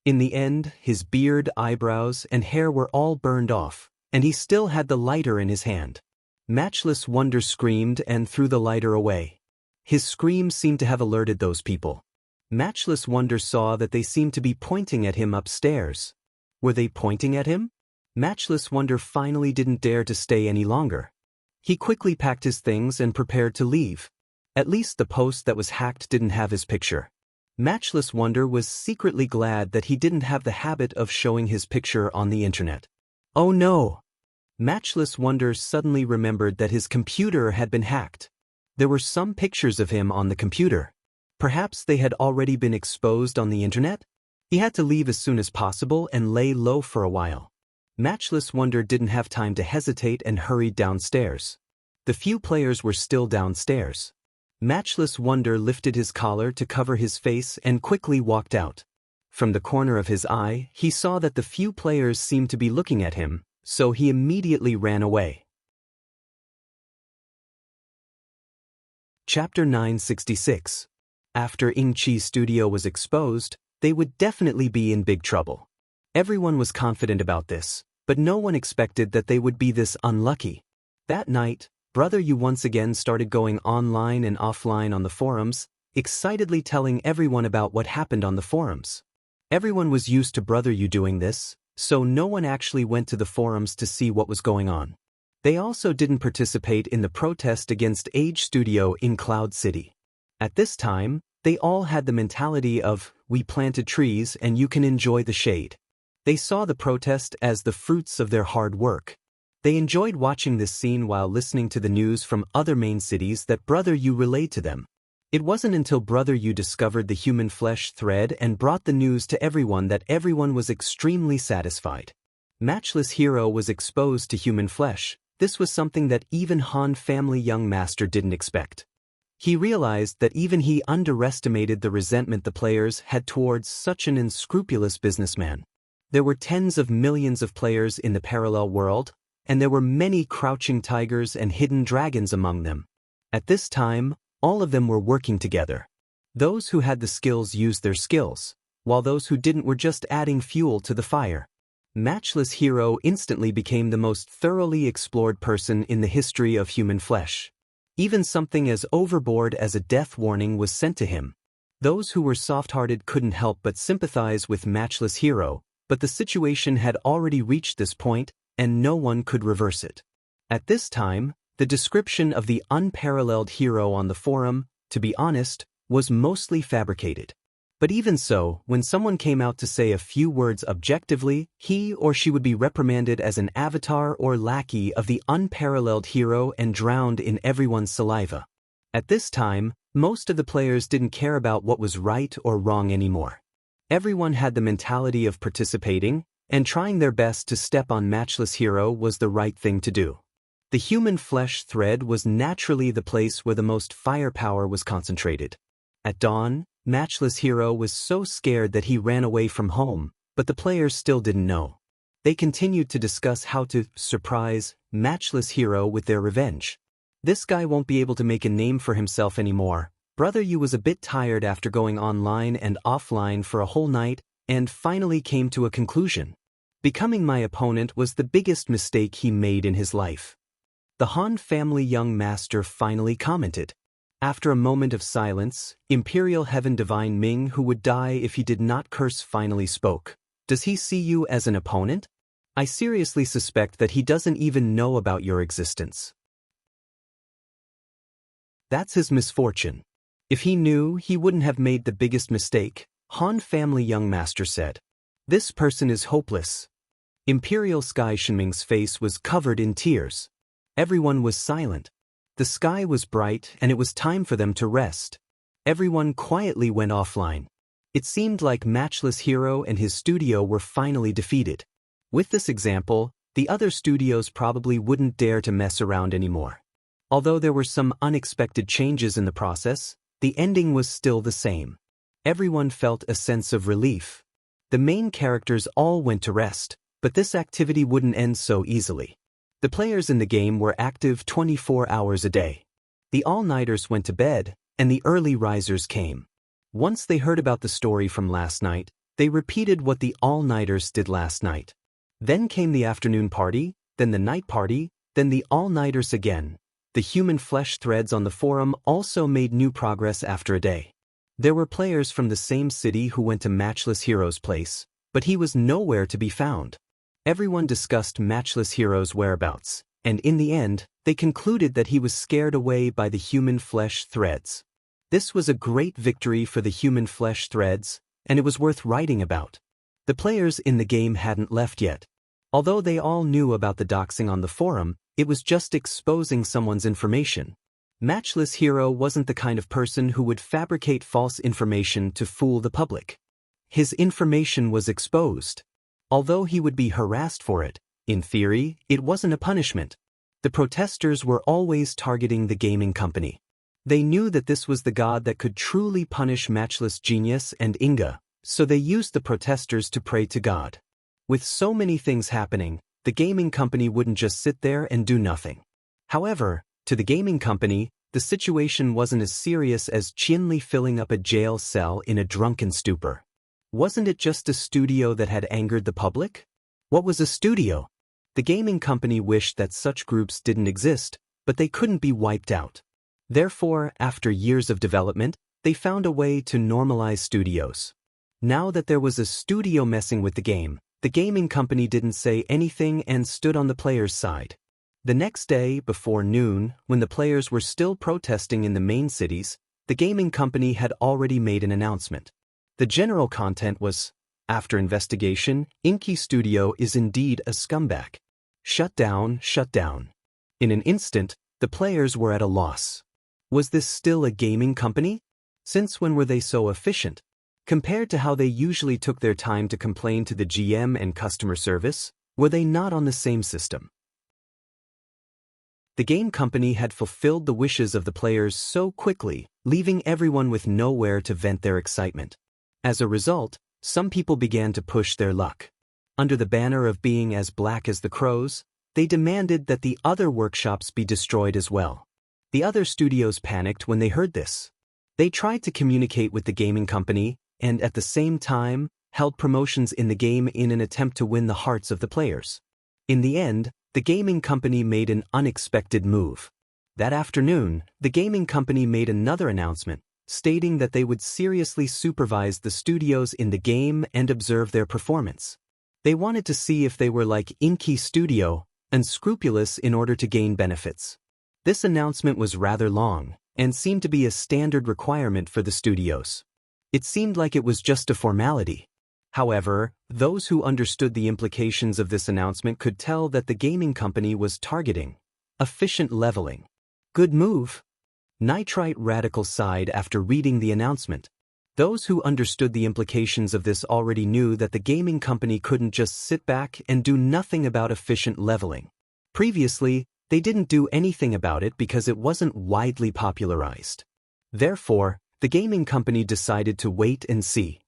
In the end, his beard, eyebrows, and hair were all burned off, and he still had the lighter in his hand. Matchless Wonder screamed and threw the lighter away. His scream seemed to have alerted those people. Matchless Wonder saw that they seemed to be pointing at him upstairs. Were they pointing at him? Matchless Wonder finally didn't dare to stay any longer. He quickly packed his things and prepared to leave. At least the post that was hacked didn't have his picture. Matchless Wonder was secretly glad that he didn't have the habit of showing his picture on the internet. Oh no! Matchless Wonder suddenly remembered that his computer had been hacked. There were some pictures of him on the computer. Perhaps they had already been exposed on the internet? He had to leave as soon as possible and lay low for a while. Matchless Wonder didn't have time to hesitate and hurried downstairs. The few players were still downstairs. Matchless Wonder lifted his collar to cover his face and quickly walked out. From the corner of his eye, he saw that the few players seemed to be looking at him, so he immediately ran away. Chapter 966. After Ingqi's studio was exposed, they would definitely be in big trouble. Everyone was confident about this, but no one expected that they would be this unlucky. That night, Brother Yu once again started going online and offline on the forums, excitedly telling everyone about what happened on the forums. Everyone was used to Brother Yu doing this, so no one actually went to the forums to see what was going on. They also didn't participate in the protest against Age Studio in Cloud City. At this time, they all had the mentality of, we planted trees and you can enjoy the shade. They saw the protest as the fruits of their hard work. They enjoyed watching this scene while listening to the news from other main cities that Brother Yu relayed to them. It wasn't until Brother Yu discovered the human flesh thread and brought the news to everyone that everyone was extremely satisfied. Matchless Hero was exposed to human flesh. This was something that even Han family young master didn't expect. He realized that even he underestimated the resentment the players had towards such an unscrupulous businessman. There were tens of millions of players in the parallel world, and there were many crouching tigers and hidden dragons among them. At this time, all of them were working together. Those who had the skills used their skills, while those who didn't were just adding fuel to the fire. Matchless Hero instantly became the most thoroughly explored person in the history of human flesh. Even something as overboard as a death warning was sent to him. Those who were soft-hearted couldn't help but sympathize with Matchless Hero, but the situation had already reached this point, and no one could reverse it. At this time, the description of the unparalleled hero on the forum, to be honest, was mostly fabricated. But even so, when someone came out to say a few words objectively, he or she would be reprimanded as an avatar or lackey of the unparalleled hero and drowned in everyone's saliva. At this time, most of the players didn't care about what was right or wrong anymore. Everyone had the mentality of participating, and trying their best to step on Matchless Hero was the right thing to do. The human flesh thread was naturally the place where the most firepower was concentrated. At dawn, Matchless Hero was so scared that he ran away from home, but the players still didn't know. They continued to discuss how to surprise Matchless Hero with their revenge. This guy won't be able to make a name for himself anymore. Brother Yu was a bit tired after going online and offline for a whole night, and finally came to a conclusion. Becoming my opponent was the biggest mistake he made in his life. The Han family young master finally commented. After a moment of silence, Imperial Heaven Divine Ming, who would die if he did not curse, finally spoke. Does he see you as an opponent? I seriously suspect that he doesn't even know about your existence. That's his misfortune. If he knew, he wouldn't have made the biggest mistake, Han family young master said. This person is hopeless. Imperial Sky Shinming's face was covered in tears. Everyone was silent. The sky was bright and it was time for them to rest. Everyone quietly went offline. It seemed like Matchless Hero and his studio were finally defeated. With this example, the other studios probably wouldn't dare to mess around anymore. Although there were some unexpected changes in the process, the ending was still the same. Everyone felt a sense of relief. The main characters all went to rest, but this activity wouldn't end so easily. The players in the game were active 24 hours a day. The all-nighters went to bed, and the early risers came. Once they heard about the story from last night, they repeated what the all-nighters did last night. Then came the afternoon party, then the night party, then the all-nighters again. The human flesh threads on the forum also made new progress after a day. There were players from the same city who went to Matchless Hero's place, but he was nowhere to be found. Everyone discussed Matchless Hero's whereabouts, and in the end, they concluded that he was scared away by the human flesh threads. This was a great victory for the human flesh threads, and it was worth writing about. The players in the game hadn't left yet. Although they all knew about the doxing on the forum, it was just exposing someone's information. Matchless Hero wasn't the kind of person who would fabricate false information to fool the public. His information was exposed. Although he would be harassed for it, in theory, it wasn't a punishment. The protesters were always targeting the gaming company. They knew that this was the god that could truly punish Matchless Genius and Inga, so they used the protesters to pray to God. With so many things happening, the gaming company wouldn't just sit there and do nothing. However, to the gaming company, the situation wasn't as serious as Qianli filling up a jail cell in a drunken stupor. Wasn't it just a studio that had angered the public? What was a studio? The gaming company wished that such groups didn't exist, but they couldn't be wiped out. Therefore, after years of development, they found a way to normalize studios. Now that there was a studio messing with the game, the gaming company didn't say anything and stood on the players' side. The next day, before noon, when the players were still protesting in the main cities, the gaming company had already made an announcement. The general content was, after investigation, Inky Studio is indeed a scumbag. Shut down, shut down. In an instant, the players were at a loss. Was this still a gaming company? Since when were they so efficient? Compared to how they usually took their time to complain to the GM and customer service, were they not on the same system? The game company had fulfilled the wishes of the players so quickly, leaving everyone with nowhere to vent their excitement. As a result, some people began to push their luck. Under the banner of being as black as the crows, they demanded that the other workshops be destroyed as well. The other studios panicked when they heard this. They tried to communicate with the gaming company and at the same time held promotions in the game in an attempt to win the hearts of the players. In the end, the gaming company made an unexpected move. That afternoon, the gaming company made another announcement, stating that they would seriously supervise the studios in the game and observe their performance. They wanted to see if they were like Inky Studio, unscrupulous in order to gain benefits. This announcement was rather long, and seemed to be a standard requirement for the studios. It seemed like it was just a formality. However, those who understood the implications of this announcement could tell that the gaming company was targeting efficient leveling. Good move. Nitrite Radical sighed after reading the announcement. Those who understood the implications of this already knew that the gaming company couldn't just sit back and do nothing about efficient leveling. Previously, they didn't do anything about it because it wasn't widely popularized. Therefore, the gaming company decided to wait and see.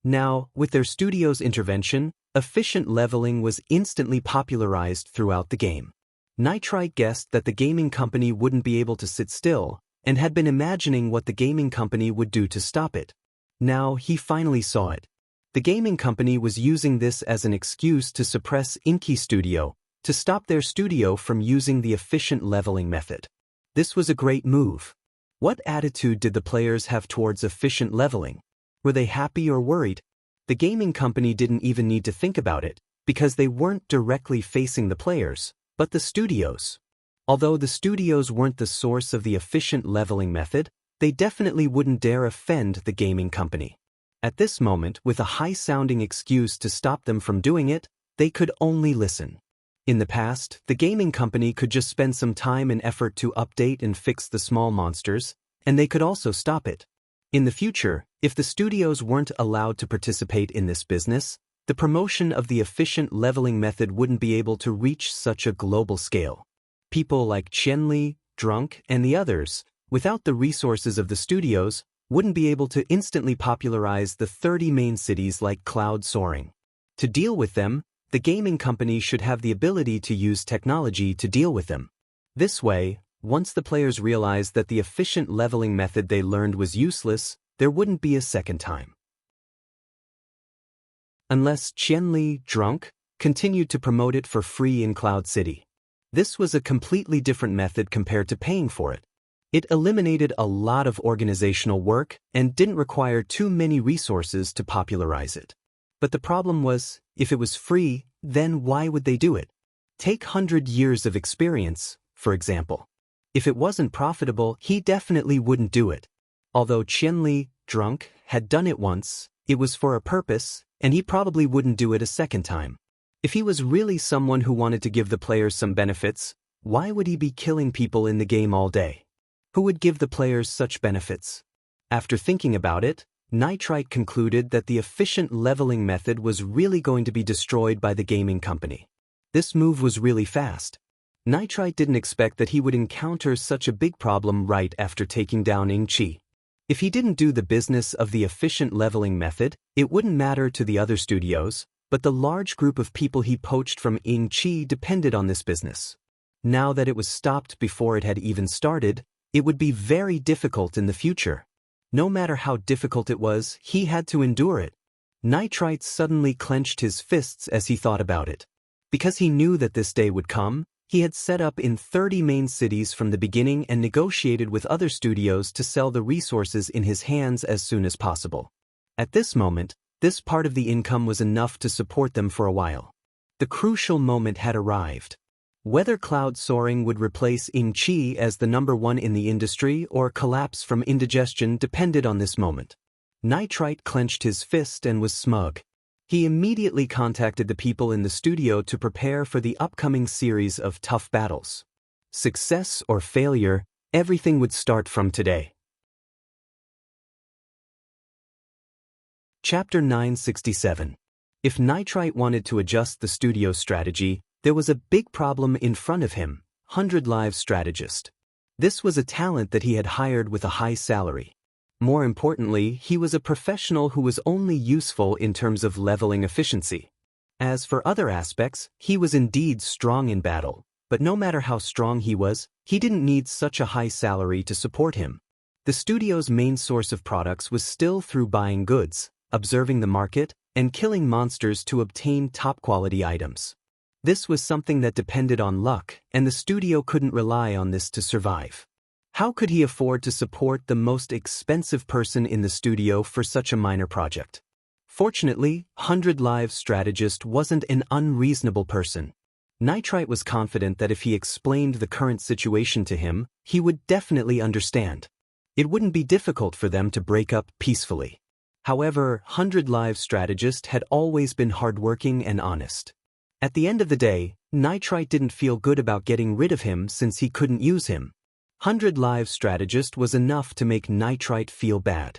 Now, with their studio's intervention, efficient leveling was instantly popularized throughout the game. Nitrite guessed that the gaming company wouldn't be able to sit still, and had been imagining what the gaming company would do to stop it. Now he finally saw it. The gaming company was using this as an excuse to suppress Inky Studio, to stop their studio from using the efficient leveling method. This was a great move. What attitude did the players have towards efficient leveling? Were they happy or worried? The gaming company didn't even need to think about it, because they weren't directly facing the players, but the studios. Although the studios weren't the source of the efficient leveling method, they definitely wouldn't dare offend the gaming company. At this moment, with a high-sounding excuse to stop them from doing it, they could only listen. In the past, the gaming company could just spend some time and effort to update and fix the small monsters, and they could also stop it. In the future, if the studios weren't allowed to participate in this business, the promotion of the efficient leveling method wouldn't be able to reach such a global scale. People like Qianli, Drunk, and the others, without the resources of the studios, wouldn't be able to instantly popularize the 30 main cities like cloud soaring. To deal with them, the gaming company should have the ability to use technology to deal with them. This way, once the players realized that the efficient leveling method they learned was useless, there wouldn't be a second time. Unless Qianli, Drunk, continued to promote it for free in Cloud City. This was a completely different method compared to paying for it. It eliminated a lot of organizational work and didn't require too many resources to popularize it. But the problem was, if it was free, then why would they do it? Take 100 years of experience, for example. If it wasn't profitable, he definitely wouldn't do it. Although Qianli, Drunk, had done it once, it was for a purpose, and he probably wouldn't do it a second time. If he was really someone who wanted to give the players some benefits, why would he be killing people in the game all day? Who would give the players such benefits? After thinking about it, Nitrite concluded that the efficient leveling method was really going to be destroyed by the gaming company. This move was really fast. Nitrite didn't expect that he would encounter such a big problem right after taking down Ingqi. If he didn't do the business of the efficient leveling method, it wouldn't matter to the other studios, but the large group of people he poached from Ingqi depended on this business. Now that it was stopped before it had even started, it would be very difficult in the future. No matter how difficult it was, he had to endure it. Nitrite suddenly clenched his fists as he thought about it. Because he knew that this day would come, he had set up in 30 main cities from the beginning and negotiated with other studios to sell the resources in his hands as soon as possible. At this moment, this part of the income was enough to support them for a while. The crucial moment had arrived. Whether cloud soaring would replace Ingqi as the #1 in the industry or collapse from indigestion depended on this moment. Nitrite clenched his fist and was smug. He immediately contacted the people in the studio to prepare for the upcoming series of tough battles. Success or failure, everything would start from today. Chapter 967. If Nitrite wanted to adjust the studio's strategy, there was a big problem in front of him: 100 Lives strategist. This was a talent that he had hired with a high salary. More importantly, he was a professional who was only useful in terms of leveling efficiency. As for other aspects, he was indeed strong in battle, but no matter how strong he was, he didn't need such a high salary to support him. The studio's main source of products was still through buying goods, observing the market, and killing monsters to obtain top-quality items. This was something that depended on luck, and the studio couldn't rely on this to survive. How could he afford to support the most expensive person in the studio for such a minor project? Fortunately, 100 Lives strategist wasn't an unreasonable person. Nitrite was confident that if he explained the current situation to him, he would definitely understand. It wouldn't be difficult for them to break up peacefully. However, 100 Lives strategist had always been hardworking and honest. At the end of the day, Nitrite didn't feel good about getting rid of him since he couldn't use him. 100 Lives strategist was enough to make Nitrite feel bad.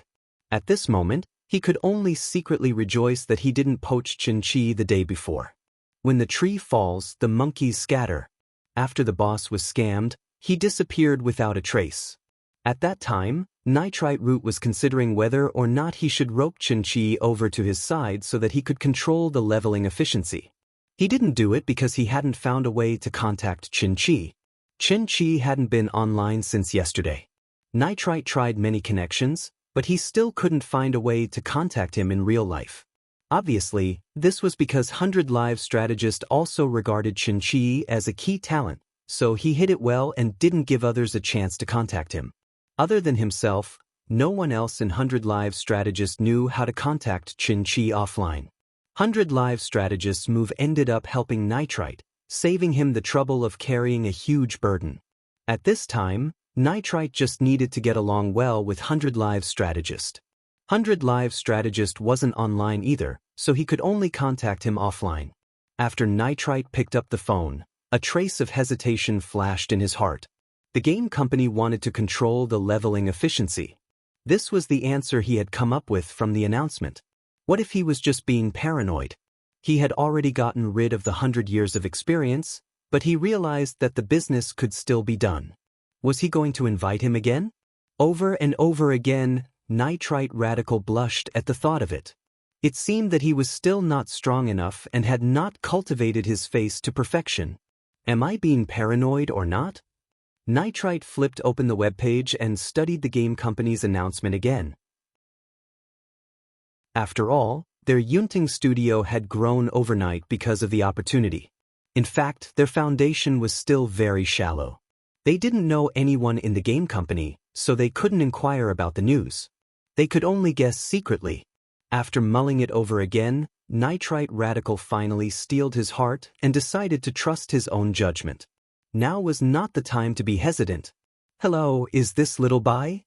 At this moment, he could only secretly rejoice that he didn't poach Chin-Chi the day before. When the tree falls, the monkeys scatter. After the boss was scammed, he disappeared without a trace. At that time, Nitrite Root was considering whether or not he should rope Chin-Chi over to his side so that he could control the leveling efficiency. He didn't do it because he hadn't found a way to contact Chin-Chi. Chin-Chi hadn't been online since yesterday. Nitrite tried many connections, but he still couldn't find a way to contact him in real life. Obviously, this was because 100 Lives strategist also regarded Chin-Chi as a key talent, so he hid it well and didn't give others a chance to contact him. Other than himself, no one else in 100 Lives strategist knew how to contact Chin-Chi offline. 100 Lives strategist's move ended up helping Nitrite, saving him the trouble of carrying a huge burden. At this time, Nitrite just needed to get along well with 100 Lives strategist. 100 Lives strategist wasn't online either, so he could only contact him offline. After Nitrite picked up the phone, a trace of hesitation flashed in his heart. The game company wanted to control the leveling efficiency. This was the answer he had come up with from the announcement. What if he was just being paranoid? He had already gotten rid of the 100 years of experience, but he realized that the business could still be done. Was he going to invite him again? Over and over again, Nitrite Radical blushed at the thought of it. It seemed that he was still not strong enough and had not cultivated his face to perfection. Am I being paranoid or not? Nitrite flipped open the webpage and studied the game company's announcement again. After all, their Yunting studio had grown overnight because of the opportunity. In fact, their foundation was still very shallow. They didn't know anyone in the game company, so they couldn't inquire about the news. They could only guess secretly. After mulling it over again, Nitrite Radical finally steeled his heart and decided to trust his own judgment. Now was not the time to be hesitant. Hello, is this Little Bai?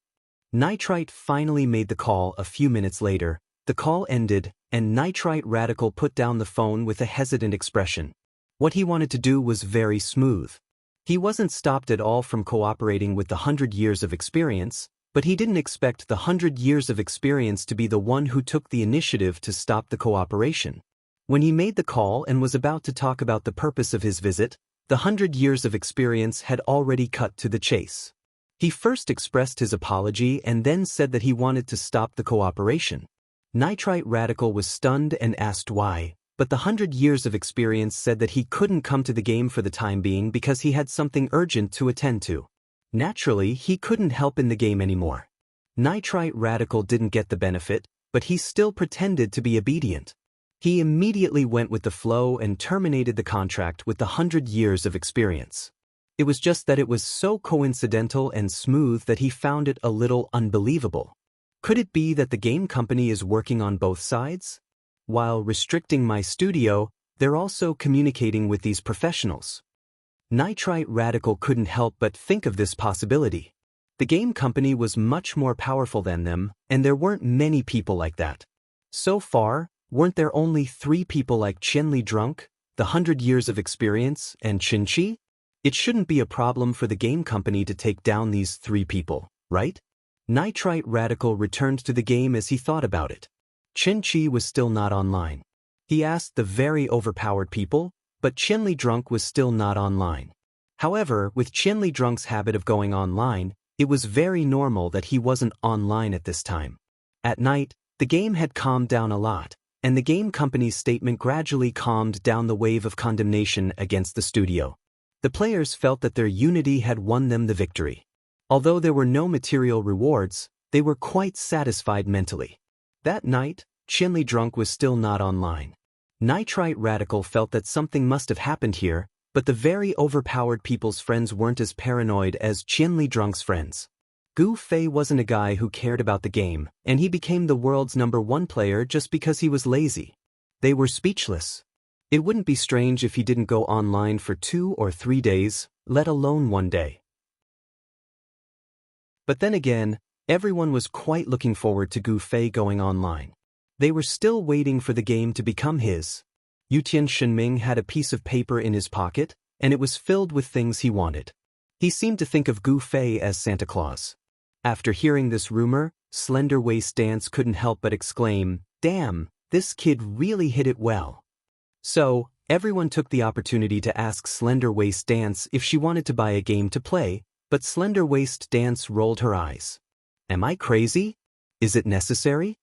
Nitrite finally made the call a few minutes later. The call ended, and Nitrite Radical put down the phone with a hesitant expression. What he wanted to do was very smooth. He wasn't stopped at all from cooperating with the 100 years of experience, but he didn't expect the 100 years of experience to be the one who took the initiative to stop the cooperation. When he made the call and was about to talk about the purpose of his visit, the 100 years of experience had already cut to the chase. He first expressed his apology and then said that he wanted to stop the cooperation. Nitrite Radical was stunned and asked why, but the 100 years of experience said that he couldn't come to the game for the time being because he had something urgent to attend to. Naturally, he couldn't help in the game anymore. Nitrite Radical didn't get the benefit, but he still pretended to be obedient. He immediately went with the flow and terminated the contract with the 100 years of experience. It was just that it was so coincidental and smooth that he found it a little unbelievable. Could it be that the game company is working on both sides? While restricting my studio, they're also communicating with these professionals. Nitrite Radical couldn't help but think of this possibility. The game company was much more powerful than them, and there weren't many people like that. So far, Weren't there only 3 people like Qianli drunk, the 100 years of experience, and Qinqi? It shouldn't be a problem for the game company to take down these 3 people, right? Nitrite Radical returned to the game as he thought about it. Qinqi was still not online. He asked the very overpowered people, but Qianli Drunk was still not online. However, with Qianli Drunk's habit of going online, it was very normal that he wasn't online at this time. At night, the game had calmed down a lot, and the game company's statement gradually calmed down the wave of condemnation against the studio. The players felt that their unity had won them the victory. Although there were no material rewards, they were quite satisfied mentally. That night, Qianli Drunk was still not online. Nitrite Radical felt that something must have happened here, but the very overpowered people's friends weren't as paranoid as Qianli Drunk's friends. Gu Fei wasn't a guy who cared about the game, and he became the world's #1 player just because he was lazy. They were speechless. It wouldn't be strange if he didn't go online for 2 or 3 days, let alone 1 day. But then again, everyone was quite looking forward to Gu Fei going online. They were still waiting for the game to become his. Yutian Shenming had a piece of paper in his pocket, and it was filled with things he wanted. He seemed to think of Gu Fei as Santa Claus. After hearing this rumor, Slender Waist Dance couldn't help but exclaim, "Damn, this kid really hit it well." So, everyone took the opportunity to ask Slender Waist Dance if she wanted to buy a game to play, but Slender Waist Dance rolled her eyes. "Am I crazy? Is it necessary?"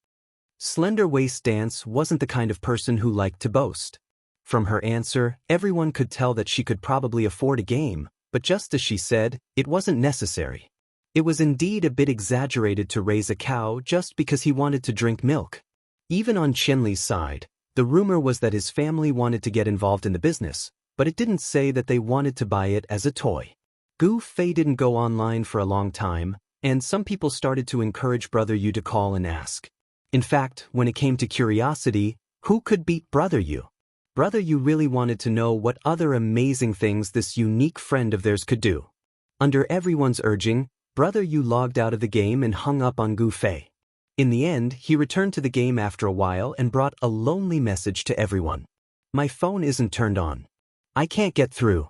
Slender Waist Dance wasn't the kind of person who liked to boast. From her answer, everyone could tell that she could probably afford a game, but just as she said, it wasn't necessary. It was indeed a bit exaggerated to raise a cow just because he wanted to drink milk. Even on Qianli's side, the rumor was that his family wanted to get involved in the business, but it didn't say that they wanted to buy it as a toy. Gu Fei didn't go online for a long time, and some people started to encourage Brother Yu to call and ask. In fact, when it came to curiosity, who could beat Brother Yu? Brother Yu really wanted to know what other amazing things this unique friend of theirs could do. Under everyone's urging, Brother Yu logged out of the game and hung up on Gu Fei. In the end, he returned to the game after a while and brought a lonely message to everyone. "My phone isn't turned on. I can't get through."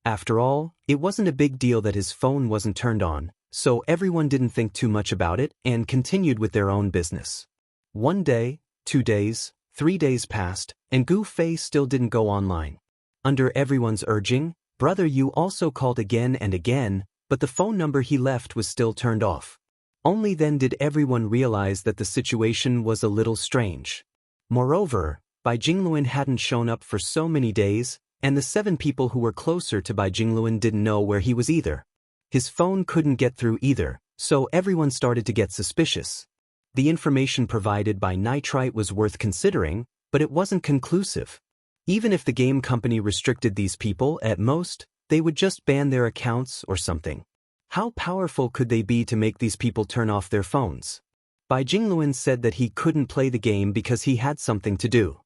After all, it wasn't a big deal that his phone wasn't turned on, so everyone didn't think too much about it and continued with their own business. 1 day, 2 days, 3 days passed, and Gu Fei still didn't go online. Under everyone's urging, Brother Yu also called again and again, but the phone number he left was still turned off. Only then did everyone realize that the situation was a little strange. Moreover, Bai Jingluan hadn't shown up for so many days, and the 7 people who were closer to Bai Jingluan didn't know where he was either. His phone couldn't get through either, so everyone started to get suspicious. The information provided by Nitrite was worth considering, but it wasn't conclusive. Even if the game company restricted these people, at most, they would just ban their accounts or something. How powerful could they be to make these people turn off their phones? Bai Jingluan said that he couldn't play the game because he had something to do.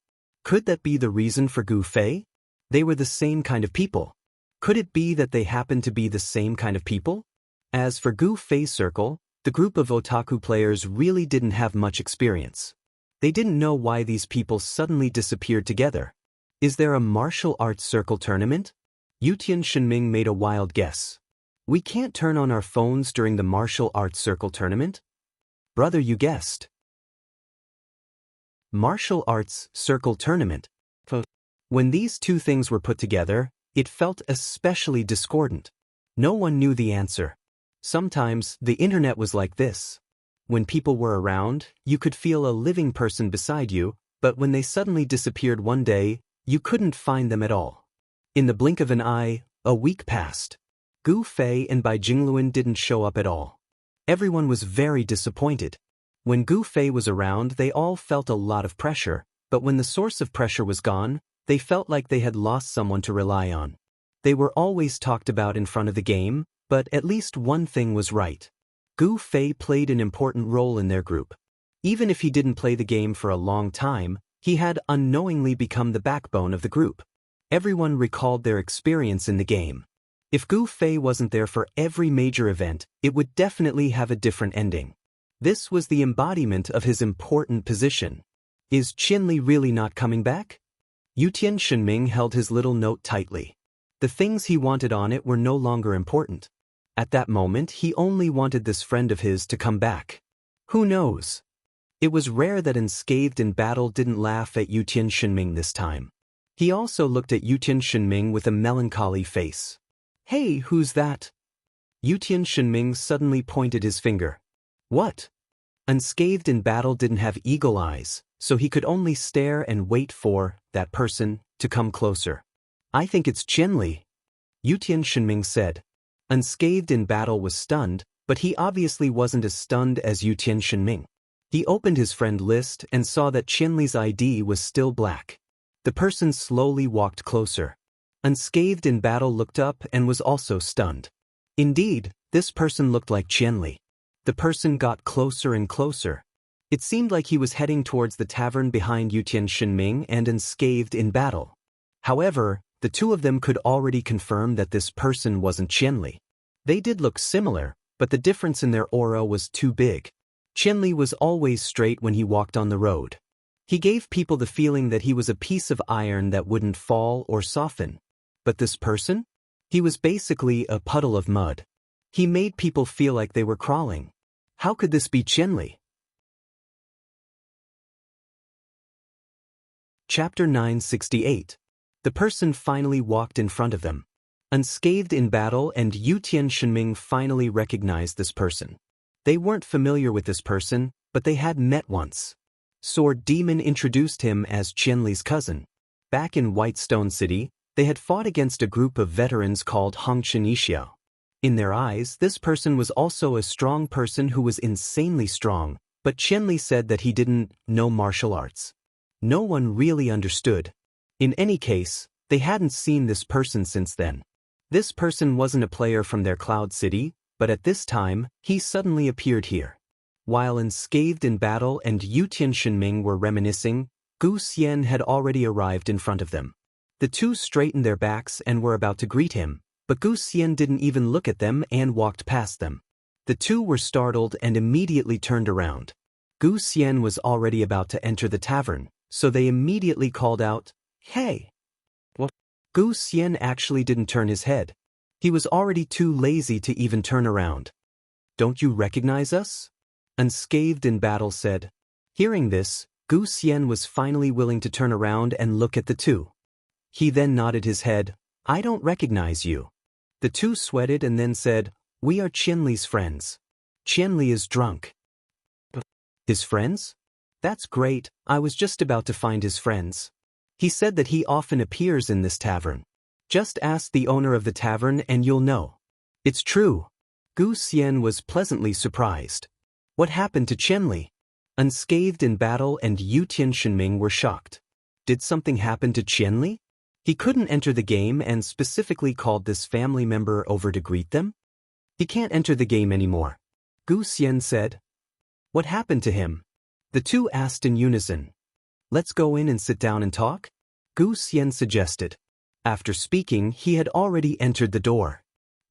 Could that be the reason for Gu Fei? They were the same kind of people. Could it be that they happened to be the same kind of people? As for Gu Fei's circle, the group of otaku players really didn't have much experience. They didn't know why these people suddenly disappeared together. Is there a martial arts circle tournament? Yutian Shenming made a wild guess. We can't turn on our phones during the martial arts circle tournament? Brother, you guessed. Martial arts circle tournament. When these two things were put together, it felt especially discordant. No one knew the answer. Sometimes, the internet was like this. When people were around, you could feel a living person beside you, but when they suddenly disappeared one day, you couldn't find them at all. In the blink of an eye, a week passed. Gu Fei and Bai Jingluan didn't show up at all. Everyone was very disappointed. When Gu Fei was around, they all felt a lot of pressure, but when the source of pressure was gone, they felt like they had lost someone to rely on. They were always talked about in front of the game, but at least one thing was right. Gu Fei played an important role in their group. Even if he didn't play the game for a long time, he had unknowingly become the backbone of the group. Everyone recalled their experience in the game. If Gu Fei wasn't there for every major event, it would definitely have a different ending. This was the embodiment of his important position. Is Qianli really not coming back? Yutian Shenming held his little note tightly. The things he wanted on it were no longer important. At that moment, he only wanted this friend of his to come back. Who knows? It was rare that Unscathed in Battle didn't laugh at Yutian Shenming this time. He also looked at Yutian Shenming with a melancholy face. Hey, who's that? Yutian Shenming suddenly pointed his finger. What? Unscathed in Battle didn't have eagle eyes, so he could only stare and wait for that person to come closer. I think it's Qianli, Yutian Shenming said. Unscathed in Battle was stunned, but he obviously wasn't as stunned as Yutian Shenming. He opened his friend list and saw that Qianli's ID was still black. The person slowly walked closer. Unscathed in Battle looked up and was also stunned. Indeed, this person looked like Qianli. The person got closer and closer. It seemed like he was heading towards the tavern behind Yutian Shenming and Unscathed in Battle. However, the two of them could already confirm that this person wasn't Qianli. They did look similar, but the difference in their aura was too big. Qianli was always straight when he walked on the road. He gave people the feeling that he was a piece of iron that wouldn't fall or soften. But this person? He was basically a puddle of mud. He made people feel like they were crawling. How could this be Qianli? Chapter 968. The person finally walked in front of them. Unscathed in Battle and Yutian Shenming finally recognized this person. They weren't familiar with this person, but they had met once. Sword Demon introduced him as Qianli's cousin. Back in Whitestone City, they had fought against a group of veterans called Hongchen Yixiao. In their eyes, this person was also a strong person who was insanely strong, but Qianli said that he didn't know martial arts. No one really understood. In any case, they hadn't seen this person since then. This person wasn't a player from their Cloud City, but at this time, he suddenly appeared here. While Unscathed in Battle and Yutian Shenming were reminiscing, Gu Xian had already arrived in front of them. The two straightened their backs and were about to greet him, but Gu Xian didn't even look at them and walked past them. The two were startled and immediately turned around. Gu Xian was already about to enter the tavern, so they immediately called out, "Hey!" What? Gu Xian actually didn't turn his head. He was already too lazy to even turn around. "Don't you recognize us?" Unscathed in Battle said. Hearing this, Gu Xian was finally willing to turn around and look at the two. He then nodded his head. "I don't recognize you." The two sweated and then said, "We are Qianli's friends. Qianli is drunk." "His friends? That's great, I was just about to find his friends. He said that he often appears in this tavern. Just ask the owner of the tavern and you'll know." "It's true." Gu Xian was pleasantly surprised. What happened to Qianli? Unscathed in Battle and Yutian Shenming were shocked. Did something happen to Qianli? He couldn't enter the game and specifically called this family member over to greet them? He can't enter the game anymore. Gu Xian said. What happened to him? The two asked in unison. Let's go in and sit down and talk? Gu Xian suggested. After speaking, he had already entered the door.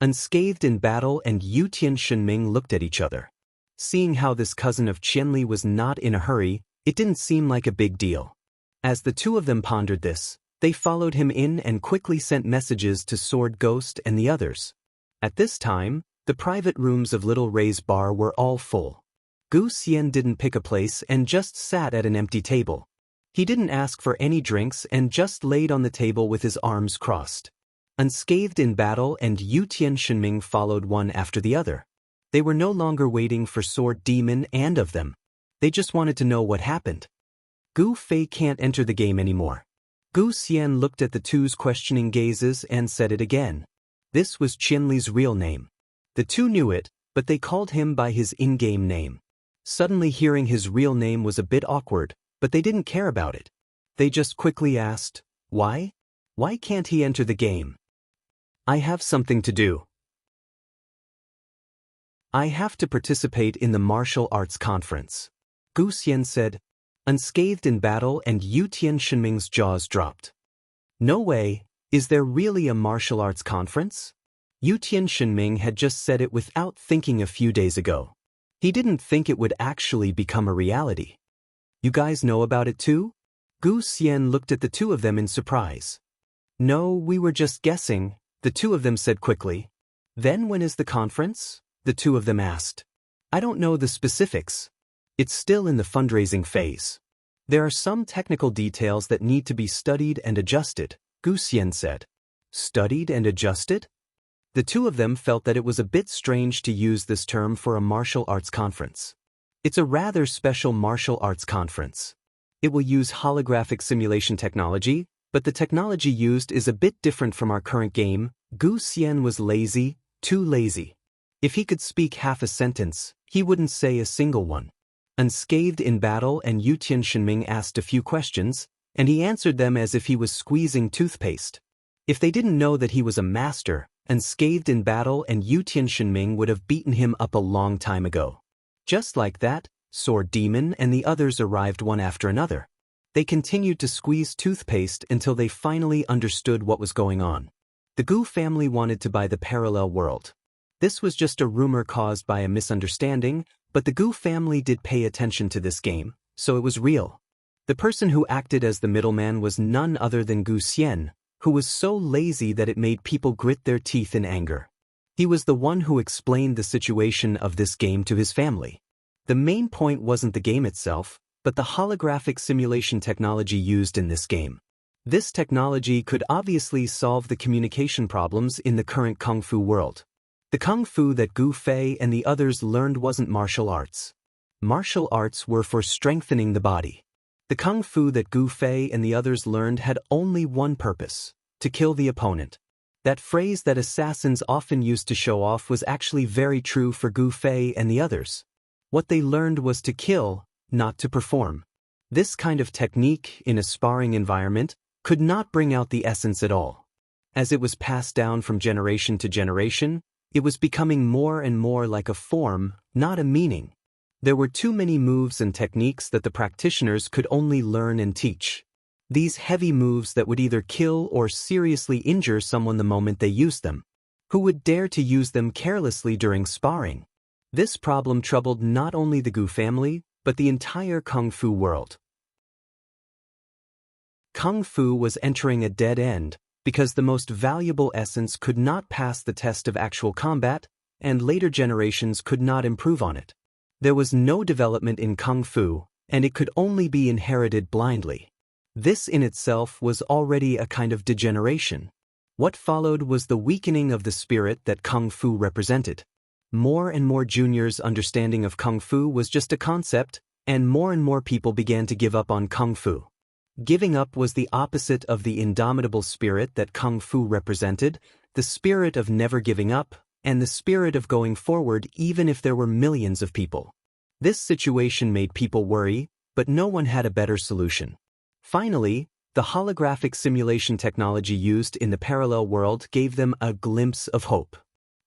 Unscathed in Battle and Yutian Shenming looked at each other. Seeing how this cousin of Qianli was not in a hurry, it didn't seem like a big deal. As the two of them pondered this, they followed him in and quickly sent messages to Sword Ghost and the others. At this time, the private rooms of Little Ray's bar were all full. Gu Xian didn't pick a place and just sat at an empty table. He didn't ask for any drinks and just laid on the table with his arms crossed. Unscathed in Battle and Yutian Shenming followed one after the other. They were no longer waiting for Sword Demon and of them. They just wanted to know what happened. Gu Fei can't enter the game anymore. Gu Xian looked at the two's questioning gazes and said it again. This was Qianli's real name. The two knew it, but they called him by his in-game name. Suddenly hearing his real name was a bit awkward, but they didn't care about it. They just quickly asked, why? Why can't he enter the game? I have something to do. I have to participate in the martial arts conference. Gu Xian said. Unscathed in Battle and Yutian Shenming's jaws dropped. No way, is there really a martial arts conference? Yutian Shenming had just said it without thinking a few days ago. He didn't think it would actually become a reality. You guys know about it too? Gu Xian looked at the two of them in surprise. No, we were just guessing, the two of them said quickly. Then when is the conference? The two of them asked. I don't know the specifics. It's still in the fundraising phase. There are some technical details that need to be studied and adjusted, Gu Xian said. Studied and adjusted? The two of them felt that it was a bit strange to use this term for a martial arts conference. It's a rather special martial arts conference. It will use holographic simulation technology, but the technology used is a bit different from our current game. Gu Xian was lazy, too lazy. If he could speak half a sentence, he wouldn't say a single one. Unscathed in battle, and Yu Tianxinming asked a few questions, and he answered them as if he was squeezing toothpaste. If they didn't know that he was a master, unscathed in battle, and Yu Tianxinming would have beaten him up a long time ago. Just like that, Sword Demon and the others arrived one after another. They continued to squeeze toothpaste until they finally understood what was going on. The Gu family wanted to buy the parallel world. This was just a rumor caused by a misunderstanding, but the Gu family did pay attention to this game, so it was real. The person who acted as the middleman was none other than Gu Xian, who was so lazy that it made people grit their teeth in anger. He was the one who explained the situation of this game to his family. The main point wasn't the game itself, but the holographic simulation technology used in this game. This technology could obviously solve the communication problems in the current Kung Fu world. The Kung Fu that Gu Fei and the others learned wasn't martial arts. Martial arts were for strengthening the body. The Kung Fu that Gu Fei and the others learned had only one purpose: to kill the opponent. That phrase that assassins often used to show off was actually very true for Gu Fei and the others. What they learned was to kill, not to perform. This kind of technique, in a sparring environment, could not bring out the essence at all. As it was passed down from generation to generation, it was becoming more and more like a form, not a meaning. There were too many moves and techniques that the practitioners could only learn and teach. These heavy moves that would either kill or seriously injure someone the moment they used them. Who would dare to use them carelessly during sparring? This problem troubled not only the Gu family, but the entire Kung Fu world. Kung Fu was entering a dead end, because the most valuable essence could not pass the test of actual combat, and later generations could not improve on it. There was no development in Kung Fu, and it could only be inherited blindly. This in itself was already a kind of degeneration. What followed was the weakening of the spirit that Kung Fu represented. More and more juniors' understanding of Kung Fu was just a concept, and more people began to give up on Kung Fu. Giving up was the opposite of the indomitable spirit that Kung Fu represented, the spirit of never giving up, and the spirit of going forward even if there were millions of people. This situation made people worry, but no one had a better solution. Finally, the holographic simulation technology used in the parallel world gave them a glimpse of hope.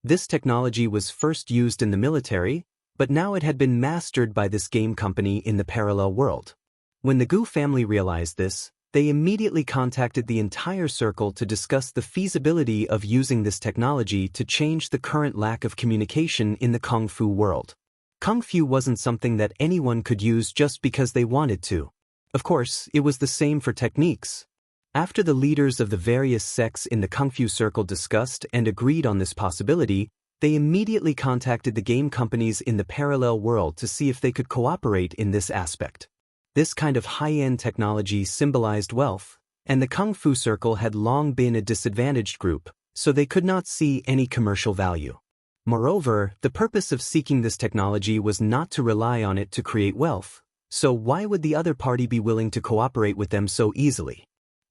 This technology was first used in the military, but now it had been mastered by this game company in the parallel world. When the Gu family realized this, they immediately contacted the entire circle to discuss the feasibility of using this technology to change the current lack of communication in the Kung Fu world. Kung Fu wasn't something that anyone could use just because they wanted to. Of course, it was the same for techniques. After the leaders of the various sects in the Kung Fu circle discussed and agreed on this possibility, they immediately contacted the game companies in the parallel world to see if they could cooperate in this aspect. This kind of high-end technology symbolized wealth, and the Kung Fu circle had long been a disadvantaged group, so they could not see any commercial value. Moreover, the purpose of seeking this technology was not to rely on it to create wealth, so why would the other party be willing to cooperate with them so easily?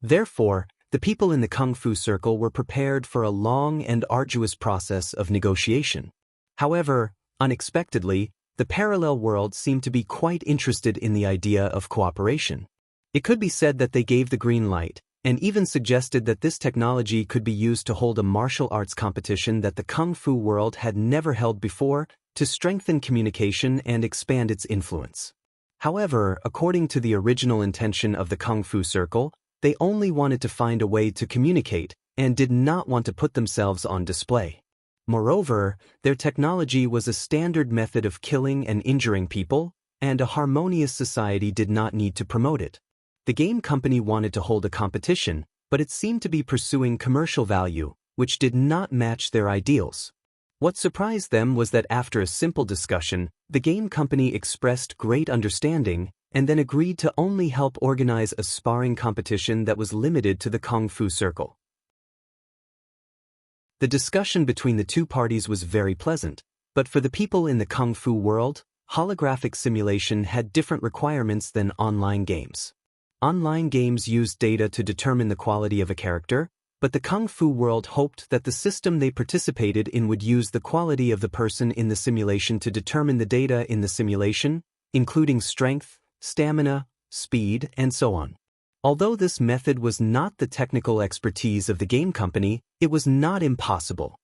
Therefore, the people in the Kung Fu circle were prepared for a long and arduous process of negotiation. However, unexpectedly, the parallel world seemed to be quite interested in the idea of cooperation. It could be said that they gave the green light, and even suggested that this technology could be used to hold a martial arts competition that the Kung Fu world had never held before, to strengthen communication and expand its influence. However, according to the original intention of the Kung Fu circle, they only wanted to find a way to communicate, and did not want to put themselves on display. Moreover, their technology was a standard method of killing and injuring people, and a harmonious society did not need to promote it. The game company wanted to hold a competition, but it seemed to be pursuing commercial value, which did not match their ideals. What surprised them was that after a simple discussion, the game company expressed great understanding and then agreed to only help organize a sparring competition that was limited to the Kung Fu Circle. The discussion between the two parties was very pleasant, but for the people in the Kung Fu world, holographic simulation had different requirements than online games. Online games used data to determine the quality of a character, but the Kung Fu world hoped that the system they participated in would use the quality of the person in the simulation to determine the data in the simulation, including strength, stamina, speed, and so on. Although this method was not the technical expertise of the game company, it was not impossible.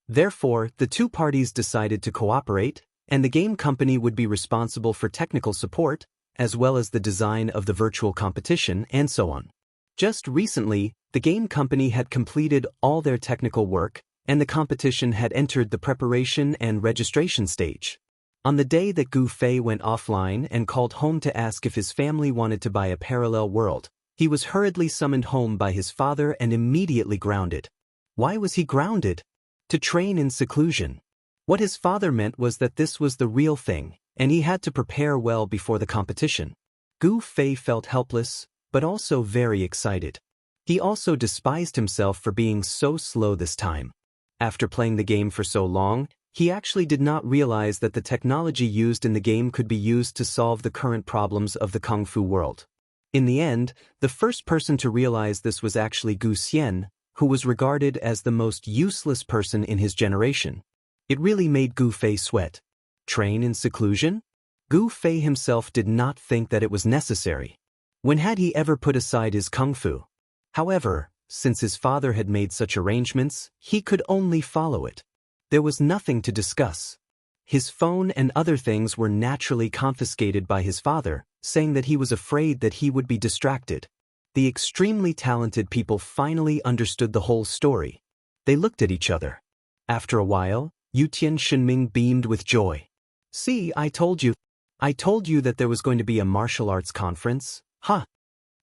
Therefore, the two parties decided to cooperate, and the game company would be responsible for technical support, as well as the design of the virtual competition, and so on. Just recently, the game company had completed all their technical work, and the competition had entered the preparation and registration stage. On the day that Gu Fei went offline and called home to ask if his family wanted to buy a parallel world, he was hurriedly summoned home by his father and immediately grounded. Why was he grounded? To train in seclusion. What his father meant was that this was the real thing, and he had to prepare well before the competition. Gu Fei felt helpless, but also very excited. He also despised himself for being so slow this time. After playing the game for so long, he actually did not realize that the technology used in the game could be used to solve the current problems of the Kung Fu world. In the end, the first person to realize this was actually Gu Xian, who was regarded as the most useless person in his generation. It really made Gu Fei sweat. Train in seclusion? Gu Fei himself did not think that it was necessary. When had he ever put aside his Kung Fu? However, since his father had made such arrangements, he could only follow it. There was nothing to discuss. His phone and other things were naturally confiscated by his father, saying that he was afraid that he would be distracted. The extremely talented people finally understood the whole story. They looked at each other. After a while, Yutian Shenming beamed with joy. "See, I told you. I told you that there was going to be a martial arts conference. Huh?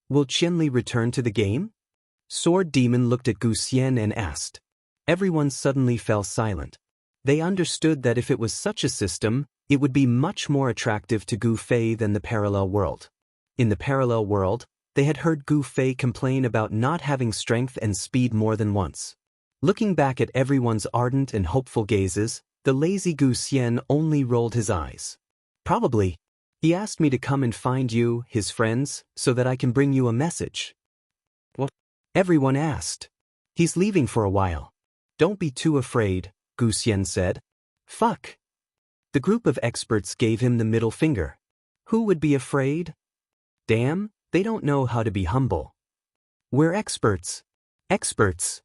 Will Qianli return to the game?" Sword Demon looked at Gu Xian and asked. Everyone suddenly fell silent. They understood that if it was such a system, it would be much more attractive to Gu Fei than the parallel world. In the parallel world, they had heard Gu Fei complain about not having strength and speed more than once. Looking back at everyone's ardent and hopeful gazes, the lazy Gu Xian only rolled his eyes. "Probably. He asked me to come and find you, his friends, so that I can bring you a message." "What?" everyone asked. "He's leaving for a while. Don't be too afraid," Gu Xian said. "Fuck." The group of experts gave him the middle finger. Who would be afraid? Damn, they don't know how to be humble. We're experts. Experts.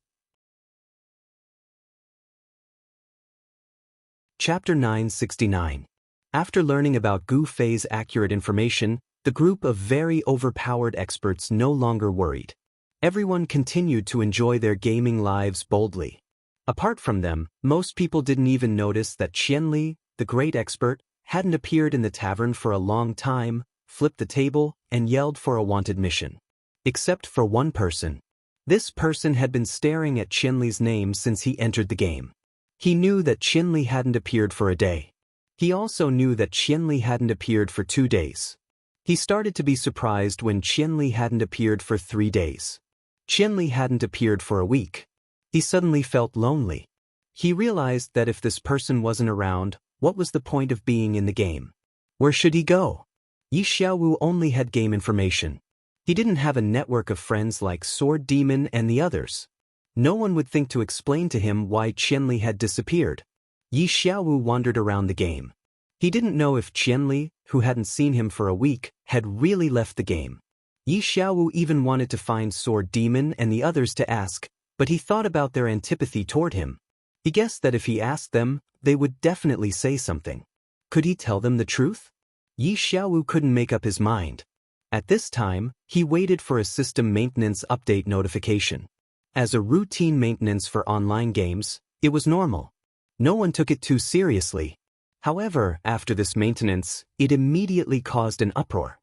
Chapter 969. After learning about Gu Fei's accurate information, the group of very overpowered experts no longer worried. Everyone continued to enjoy their gaming lives boldly. Apart from them, most people didn't even notice that Qianli, the great expert, hadn't appeared in the tavern for a long time, flipped the table, and yelled for a wanted mission. Except for one person. This person had been staring at Qianli's name since he entered the game. He knew that Qianli hadn't appeared for a day. He also knew that Qianli hadn't appeared for 2 days. He started to be surprised when Qianli hadn't appeared for 3 days. Qianli hadn't appeared for a week. He suddenly felt lonely. He realized that if this person wasn't around, what was the point of being in the game? Where should he go? Yi Xiaowu only had game information. He didn't have a network of friends like Sword Demon and the others. No one would think to explain to him why Qianli had disappeared. Yi Xiaowu wandered around the game. He didn't know if Qianli, who hadn't seen him for a week, had really left the game. Yi Xiaowu even wanted to find Sword Demon and the others to ask, but he thought about their antipathy toward him. He guessed that if he asked them, they would definitely say something. Could he tell them the truth? Yi Xiaowu couldn't make up his mind. At this time, he waited for a system maintenance update notification. As a routine maintenance for online games, it was normal. No one took it too seriously. However, after this maintenance, it immediately caused an uproar.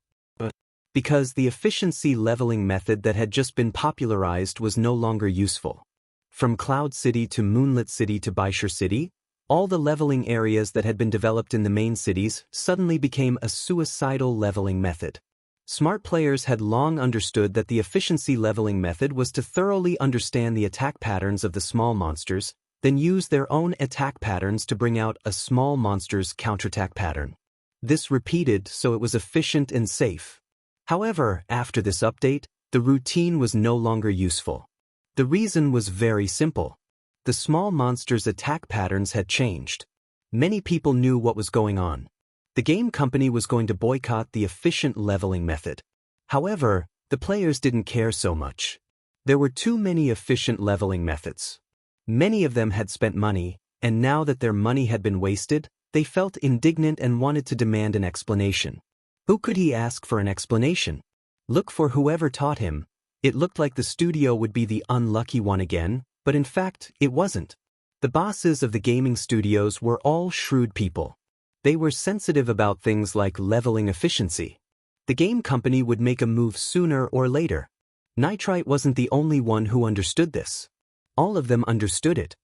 Because the efficiency leveling method that had just been popularized was no longer useful. From Cloud City to Moonlit City to Baishur City, all the leveling areas that had been developed in the main cities suddenly became a suicidal leveling method. Smart players had long understood that the efficiency leveling method was to thoroughly understand the attack patterns of the small monsters, then use their own attack patterns to bring out a small monster's counterattack pattern. This repeated so it was efficient and safe. However, after this update, the routine was no longer useful. The reason was very simple. The small monster's attack patterns had changed. Many people knew what was going on. The game company was going to boycott the efficient leveling method. However, the players didn't care so much. There were too many efficient leveling methods. Many of them had spent money, and now that their money had been wasted, they felt indignant and wanted to demand an explanation. Who could he ask for an explanation? Look for whoever taught him. It looked like the studio would be the unlucky one again, but in fact, it wasn't. The bosses of the gaming studios were all shrewd people. They were sensitive about things like leveling efficiency. The game company would make a move sooner or later. Nitrite wasn't the only one who understood this. All of them understood it.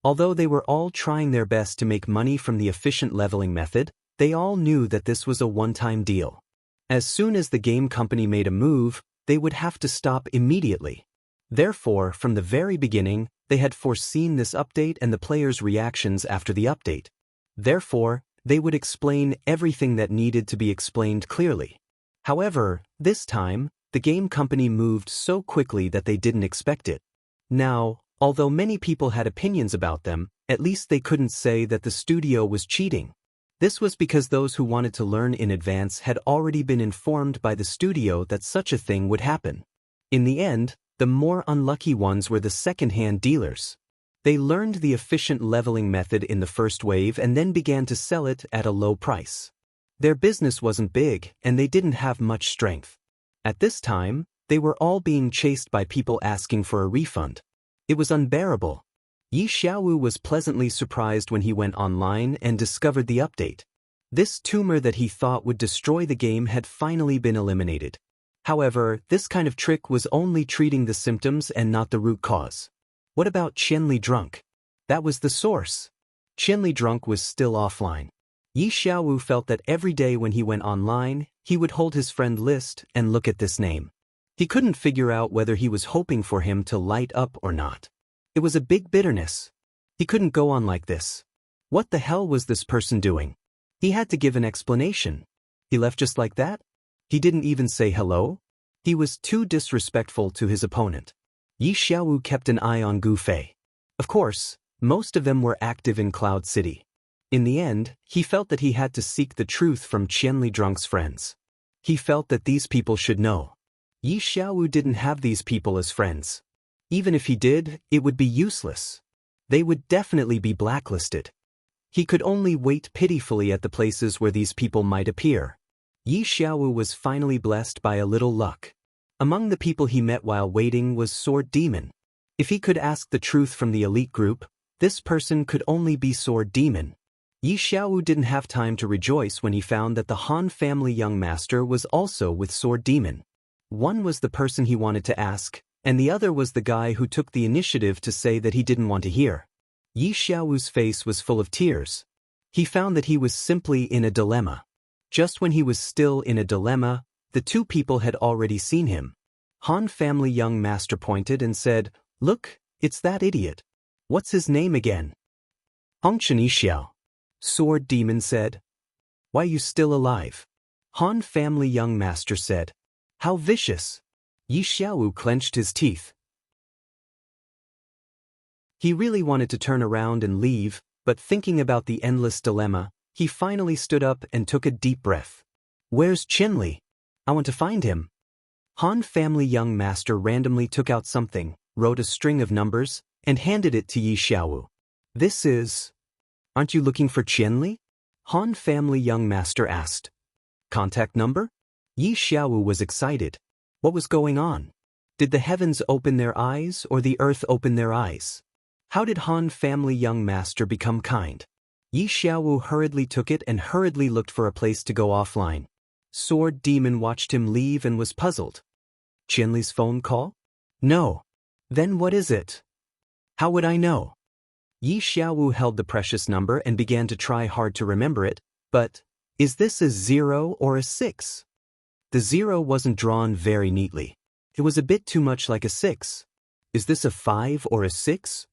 Although they were all trying their best to make money from the efficient leveling method, they all knew that this was a one-time deal. As soon as the game company made a move, they would have to stop immediately. Therefore, from the very beginning, they had foreseen this update and the players' reactions after the update. Therefore, they would explain everything that needed to be explained clearly. However, this time, the game company moved so quickly that they didn't expect it. Now, although many people had opinions about them, at least they couldn't say that the studio was cheating. This was because those who wanted to learn in advance had already been informed by the studio that such a thing would happen. In the end, the more unlucky ones were the second-hand dealers. They learned the efficient leveling method in the first wave and then began to sell it at a low price. Their business wasn't big, and they didn't have much strength. At this time, they were all being chased by people asking for a refund. It was unbearable. Yi Xiaowu was pleasantly surprised when he went online and discovered the update. This tumor that he thought would destroy the game had finally been eliminated. However, this kind of trick was only treating the symptoms and not the root cause. What about Qianli Drunk? That was the source. Qianli Drunk was still offline. Yi Xiaowu felt that every day when he went online, he would hold his friend list and look at this name. He couldn't figure out whether he was hoping for him to light up or not. It was a big bitterness. He couldn't go on like this. What the hell was this person doing? He had to give an explanation. He left just like that? He didn't even say hello? He was too disrespectful to his opponent. Yi Xiaowu kept an eye on Gu Fei. Of course, most of them were active in Cloud City. In the end, he felt that he had to seek the truth from Qianli Drunk's friends. He felt that these people should know. Yi Xiaowu didn't have these people as friends. Even if he did, it would be useless. They would definitely be blacklisted. He could only wait pitifully at the places where these people might appear. Yi Xiaowu was finally blessed by a little luck. Among the people he met while waiting was Sword Demon. If he could ask the truth from the elite group, this person could only be Sword Demon. Yi Xiaowu didn't have time to rejoice when he found that the Han family young master was also with Sword Demon. One was the person he wanted to ask, and the other was the guy who took the initiative to say that he didn't want to hear. Yi Xiaowu's face was full of tears. He found that he was simply in a dilemma. Just when he was still in a dilemma, the two people had already seen him. Han family young master pointed and said, "Look, it's that idiot. What's his name again?" "Hongchen Yixiao." Sword Demon said. "Why you still alive?" Han family young master said. "How vicious." Yi Xiaowu clenched his teeth. He really wanted to turn around and leave, but thinking about the endless dilemma, he finally stood up and took a deep breath. "Where's Qianli? I want to find him." Han family young master randomly took out something, wrote a string of numbers, and handed it to Yi Xiaowu. "This is... Aren't you looking for Qianli?" Han family young master asked. "Contact number?" Yi Xiaowu was excited. What was going on? Did the heavens open their eyes or the earth open their eyes? How did Han family young master become kind? Yi Xiaowu hurriedly took it and hurriedly looked for a place to go offline. Sword Demon watched him leave and was puzzled. Qianli's phone call? No. Then what is it? How would I know? Yi Xiaowu held the precious number and began to try hard to remember it, but, is this a 0 or a 6? The 0 wasn't drawn very neatly. It was a bit too much like a 6. Is this a 5 or a 6?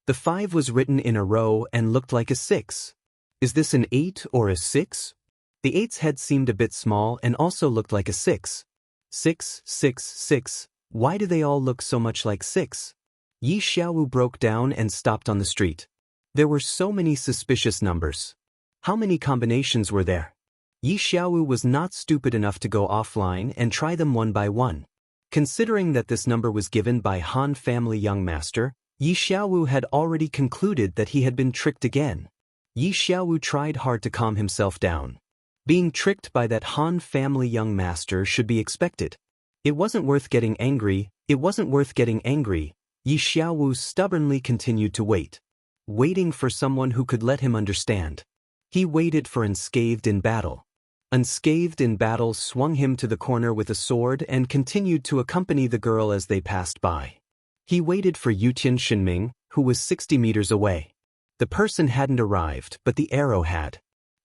The 5 was written in a row and looked like a 6. Is this an 8 or a 6? The 8's head seemed a bit small and also looked like a 6. 6, 6, 6. Why do they all look so much like 6? Yi Xiaowu broke down and stopped on the street. There were so many suspicious numbers. How many combinations were there? Yi Xiaowu was not stupid enough to go offline and try them one by one. Considering that this number was given by Han family young master, Yi Xiaowu had already concluded that he had been tricked again. Yi Xiaowu tried hard to calm himself down. Being tricked by that Han family young master should be expected. It wasn't worth getting angry. It wasn't worth getting angry. Yi Xiaowu stubbornly continued to wait. Waiting for someone who could let him understand. He waited for Unscathed in Battle. Unscathed in Battle swung him to the corner with a sword and continued to accompany the girl as they passed by. He waited for Yutian Shinming, who was 60 meters away. The person hadn't arrived, but the arrow had.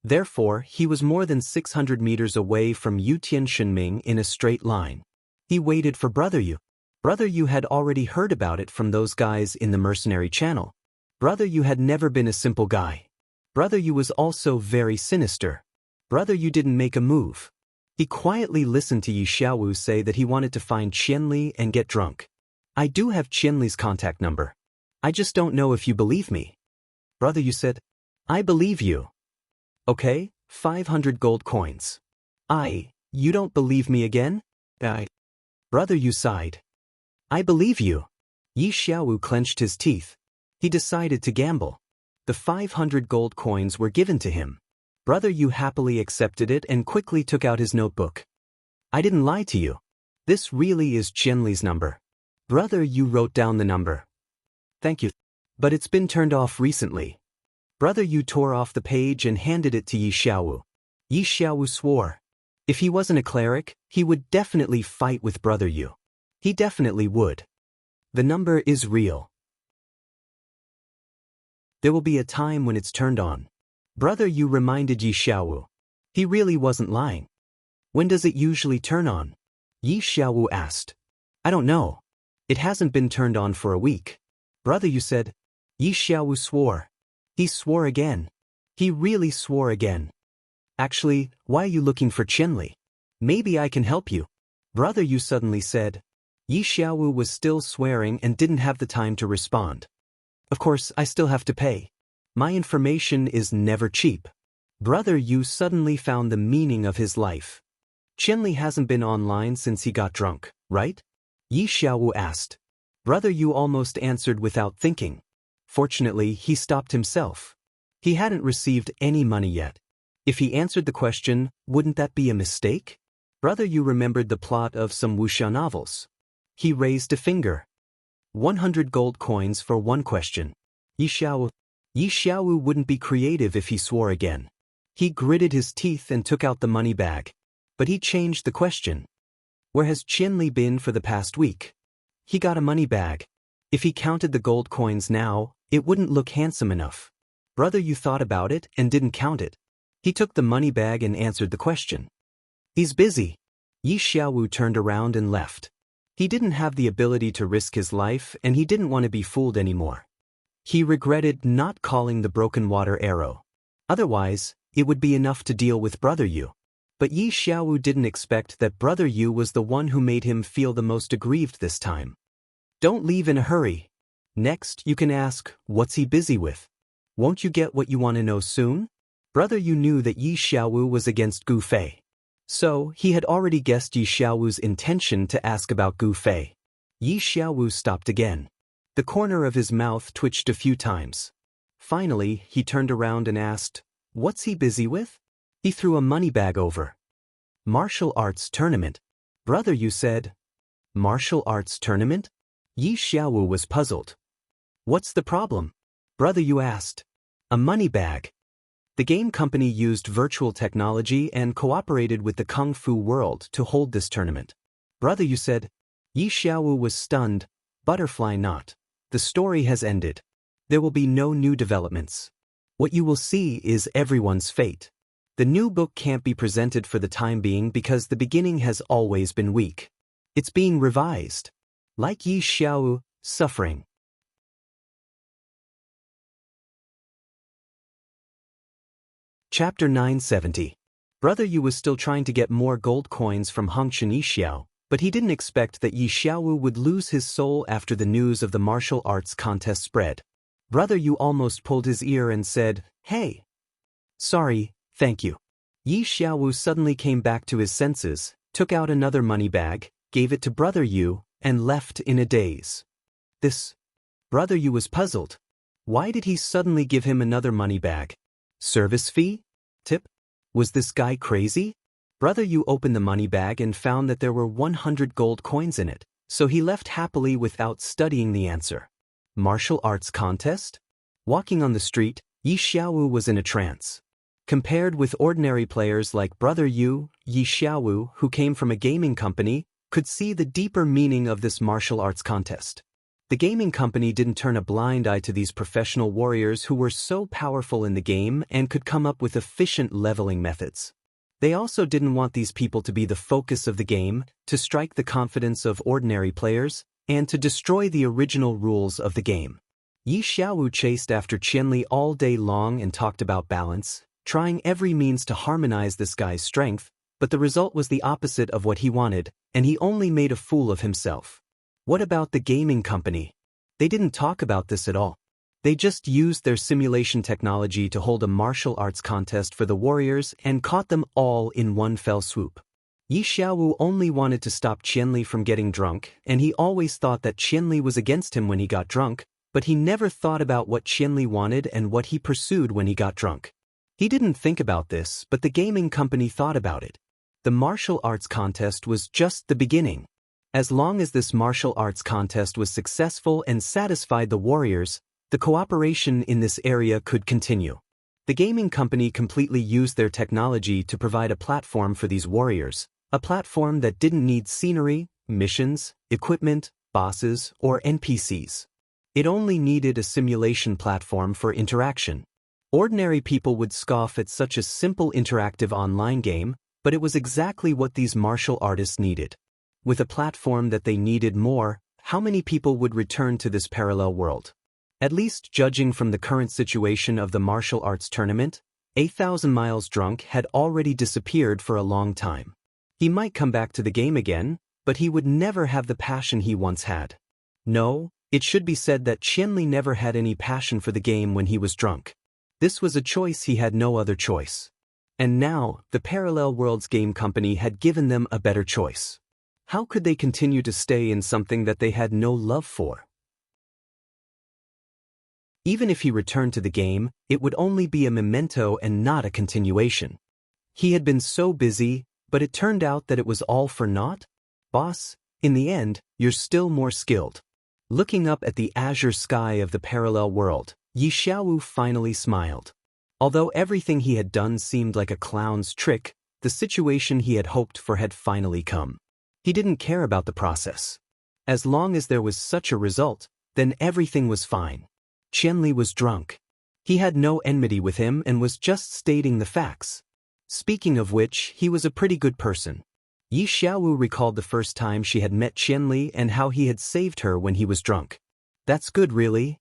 Therefore, he was more than 600 meters away from Yutian Shinming in a straight line. He waited for Brother Yu. Brother Yu had already heard about it from those guys in the mercenary channel. Brother Yu had never been a simple guy. Brother Yu was also very sinister. Brother Yu didn't make a move. He quietly listened to Yi Xiaowu say that he wanted to find Qianli and get drunk. I do have Qianli's contact number. I just don't know if you believe me. Brother Yu said, I believe you. Okay, 500 gold coins. You don't believe me again? Brother Yu sighed. I believe you. Yi Xiaowu clenched his teeth. He decided to gamble. The 500 gold coins were given to him. Brother Yu happily accepted it and quickly took out his notebook. I didn't lie to you. This really is Qianli's number. Brother Yu wrote down the number. Thank you. But it's been turned off recently. Brother Yu tore off the page and handed it to Yi Xiaowu. Yi Xiaowu swore. If he wasn't a cleric, he would definitely fight with Brother Yu. He definitely would. The number is real. There will be a time when it's turned on. Brother Yu reminded Yi Xiaowu. He really wasn't lying. When does it usually turn on? Yi Xiaowu asked. I don't know. It hasn't been turned on for a week. Brother Yu said. Yi Xiaowu swore. He swore again. He really swore again. Actually, why are you looking for Qianli? Maybe I can help you. Brother Yu suddenly said. Yi Xiaowu was still swearing and didn't have the time to respond. Of course, I still have to pay. My information is never cheap. Brother Yu suddenly found the meaning of his life. Qianli hasn't been online since he got drunk, right? Yi Xiaowu asked. Brother Yu almost answered without thinking. Fortunately, he stopped himself. He hadn't received any money yet. If he answered the question, wouldn't that be a mistake? Brother Yu remembered the plot of some wuxia novels. He raised a finger. 100 gold coins for one question. Yi Xiaowu wouldn't be creative if he swore again. He gritted his teeth and took out the money bag. But he changed the question. Where has Qianli been for the past week? He got a money bag. If he counted the gold coins now, it wouldn't look handsome enough. Brother Yu thought about it and didn't count it. He took the money bag and answered the question. He's busy. Yi Xiaowu turned around and left. He didn't have the ability to risk his life and he didn't want to be fooled anymore. He regretted not calling the broken water arrow. Otherwise, it would be enough to deal with Brother Yu. But Yi Xiaowu didn't expect that Brother Yu was the one who made him feel the most aggrieved this time. Don't leave in a hurry. Next, you can ask, what's he busy with? Won't you get what you want to know soon? Brother Yu knew that Yi Xiaowu was against Gu Fei. So, he had already guessed Yi Xiaowu's intention to ask about Gu Fei. Yi Xiaowu stopped again. The corner of his mouth twitched a few times. Finally, he turned around and asked, what's he busy with? He threw a money bag over. Martial arts tournament. Brother Yu said. Martial arts tournament? Yi Xiaowu was puzzled. What's the problem? Brother Yu asked. A money bag. The game company used virtual technology and cooperated with the Kung Fu world to hold this tournament. Brother Yu said. Yi Xiaowu was stunned, butterfly not. The story has ended. There will be no new developments. What you will see is everyone's fate. The new book can't be presented for the time being because the beginning has always been weak. It's being revised. Like Yi Xiaowu, suffering. Chapter 970. Brother Yu was still trying to get more gold coins from Hongchen Yixiao, but he didn't expect that Yi Xiaowu would lose his soul after the news of the martial arts contest spread. Brother Yu almost pulled his ear and said, "Hey." "Sorry, thank you." Yi Xiaowu suddenly came back to his senses, took out another money bag, gave it to Brother Yu, and left in a daze. This. Brother Yu was puzzled. Why did he suddenly give him another money bag? Service fee? Tip? Was this guy crazy? Brother Yu opened the money bag and found that there were 100 gold coins in it, so he left happily without studying the answer. Martial arts contest? Walking on the street, Yi Xiaowu was in a trance. Compared with ordinary players like Brother Yu, Yi Xiaowu, who came from a gaming company, could see the deeper meaning of this martial arts contest. The gaming company didn't turn a blind eye to these professional warriors who were so powerful in the game and could come up with efficient leveling methods. They also didn't want these people to be the focus of the game, to strike the confidence of ordinary players, and to destroy the original rules of the game. Yi Xiaowu chased after Qianli all day long and talked about balance, trying every means to harmonize this guy's strength, but the result was the opposite of what he wanted, and he only made a fool of himself. What about the gaming company? They didn't talk about this at all. They just used their simulation technology to hold a martial arts contest for the warriors and caught them all in one fell swoop. Yi Xiaowu only wanted to stop Qianli from getting drunk, and he always thought that Qianli was against him when he got drunk, but he never thought about what Qianli wanted and what he pursued when he got drunk. He didn't think about this, but the gaming company thought about it. The martial arts contest was just the beginning. As long as this martial arts contest was successful and satisfied the warriors, the cooperation in this area could continue. The gaming company completely used their technology to provide a platform for these warriors, a platform that didn't need scenery, missions, equipment, bosses, or NPCs. It only needed a simulation platform for interaction. Ordinary people would scoff at such a simple interactive online game, but it was exactly what these martial artists needed. With a platform that they needed more, how many people would return to this parallel world? At least judging from the current situation of the martial arts tournament, 8,000 Miles Drunk had already disappeared for a long time. He might come back to the game again, but he would never have the passion he once had. No, it should be said that Qianli never had any passion for the game when he was drunk. This was a choice he had no other choice. And now, the Parallel Worlds game company had given them a better choice. How could they continue to stay in something that they had no love for? Even if he returned to the game, it would only be a memento and not a continuation. He had been so busy, but it turned out that it was all for naught? Boss, in the end, you're still more skilled. Looking up at the azure sky of the parallel world, Yi Xiaowu finally smiled. Although everything he had done seemed like a clown's trick, the situation he had hoped for had finally come. He didn't care about the process. As long as there was such a result, then everything was fine. Qianli was drunk. He had no enmity with him and was just stating the facts. Speaking of which, he was a pretty good person. Yi Xiaowu recalled the first time she had met Qianli and how he had saved her when he was drunk. That's good, really.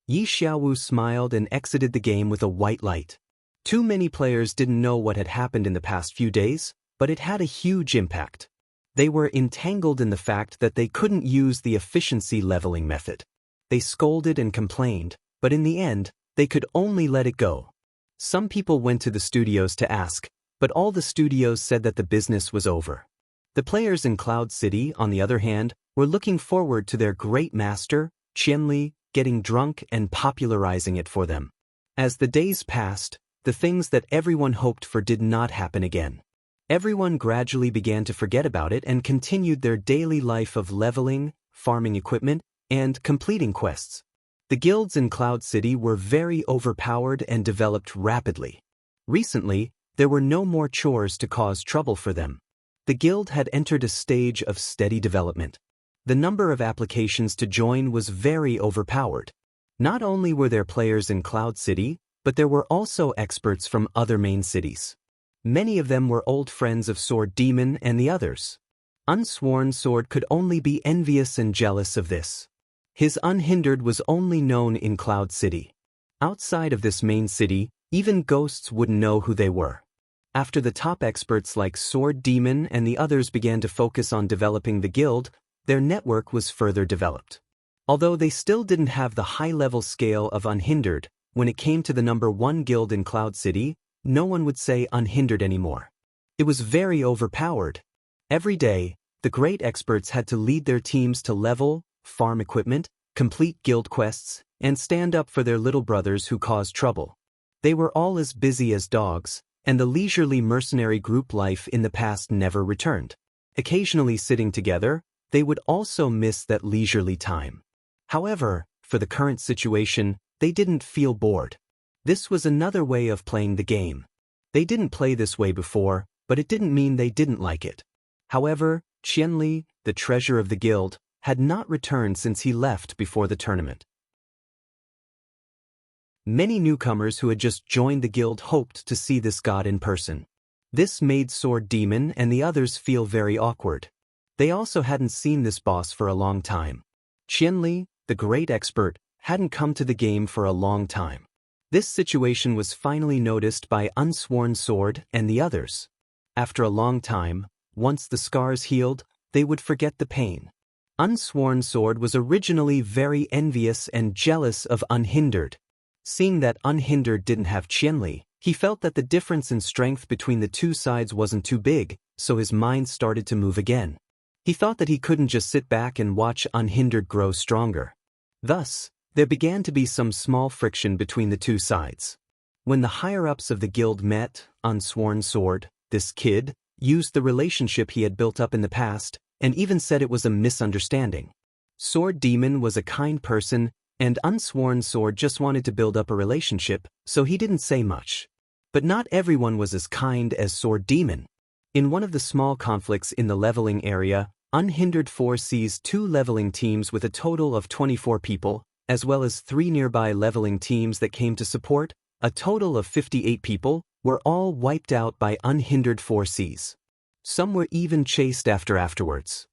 Yi Xiaowu smiled and exited the game with a white light. Too many players didn't know what had happened in the past few days, but it had a huge impact. They were entangled in the fact that they couldn't use the efficiency leveling method. They scolded and complained, but in the end, they could only let it go. Some people went to the studios to ask, but all the studios said that the business was over. The players in Cloud City, on the other hand, were looking forward to their great master, Qianli, getting drunk and popularizing it for them. As the days passed, the things that everyone hoped for did not happen again. Everyone gradually began to forget about it and continued their daily life of leveling, farming equipment, and completing quests. The guilds in Cloud City were very overpowered and developed rapidly. Recently, there were no more chores to cause trouble for them. The guild had entered a stage of steady development. The number of applications to join was very overpowered. Not only were there players in Cloud City, but there were also experts from other main cities. Many of them were old friends of Sword Demon and the others. Unsworn Sword could only be envious and jealous of this. His Unhindered was only known in Cloud City. Outside of this main city, even ghosts wouldn't know who they were. After the top experts like Sword Demon and the others began to focus on developing the guild, their network was further developed. Although they still didn't have the high-level scale of Unhindered, when it came to the number 1 guild in Cloud City, no one would say Unhindered anymore. It was very overpowered. Every day, the great experts had to lead their teams to level, farm equipment, complete guild quests, and stand up for their little brothers who caused trouble. They were all as busy as dogs, and the leisurely mercenary group life in the past never returned. Occasionally sitting together, they would also miss that leisurely time. However, for the current situation, they didn't feel bored. This was another way of playing the game. They didn't play this way before, but it didn't mean they didn't like it. However, Qianli, the treasure of the guild, had not returned since he left before the tournament. Many newcomers who had just joined the guild hoped to see this god in person. This made Sword Demon and the others feel very awkward. They also hadn't seen this boss for a long time. Qianli, the great expert, hadn't come to the game for a long time. This situation was finally noticed by Unsworn Sword and the others. After a long time, once the scars healed, they would forget the pain. Unsworn Sword was originally very envious and jealous of Unhindered. Seeing that Unhindered didn't have Qianli, he felt that the difference in strength between the two sides wasn't too big, so his mind started to move again. He thought that he couldn't just sit back and watch Unhindered grow stronger. Thus, there began to be some small friction between the two sides. When the higher-ups of the guild met, Unsworn Sword, this kid, used the relationship he had built up in the past, and even said it was a misunderstanding. Sword Demon was a kind person, and Unsworn Sword just wanted to build up a relationship, so he didn't say much. But not everyone was as kind as Sword Demon. In one of the small conflicts in the leveling area, Unhindered foresees 2 leveling teams with a total of 24 people, as well as 3 nearby leveling teams that came to support, a total of 58 people, were all wiped out by Unhindered foresees. Some were even chased afterwards.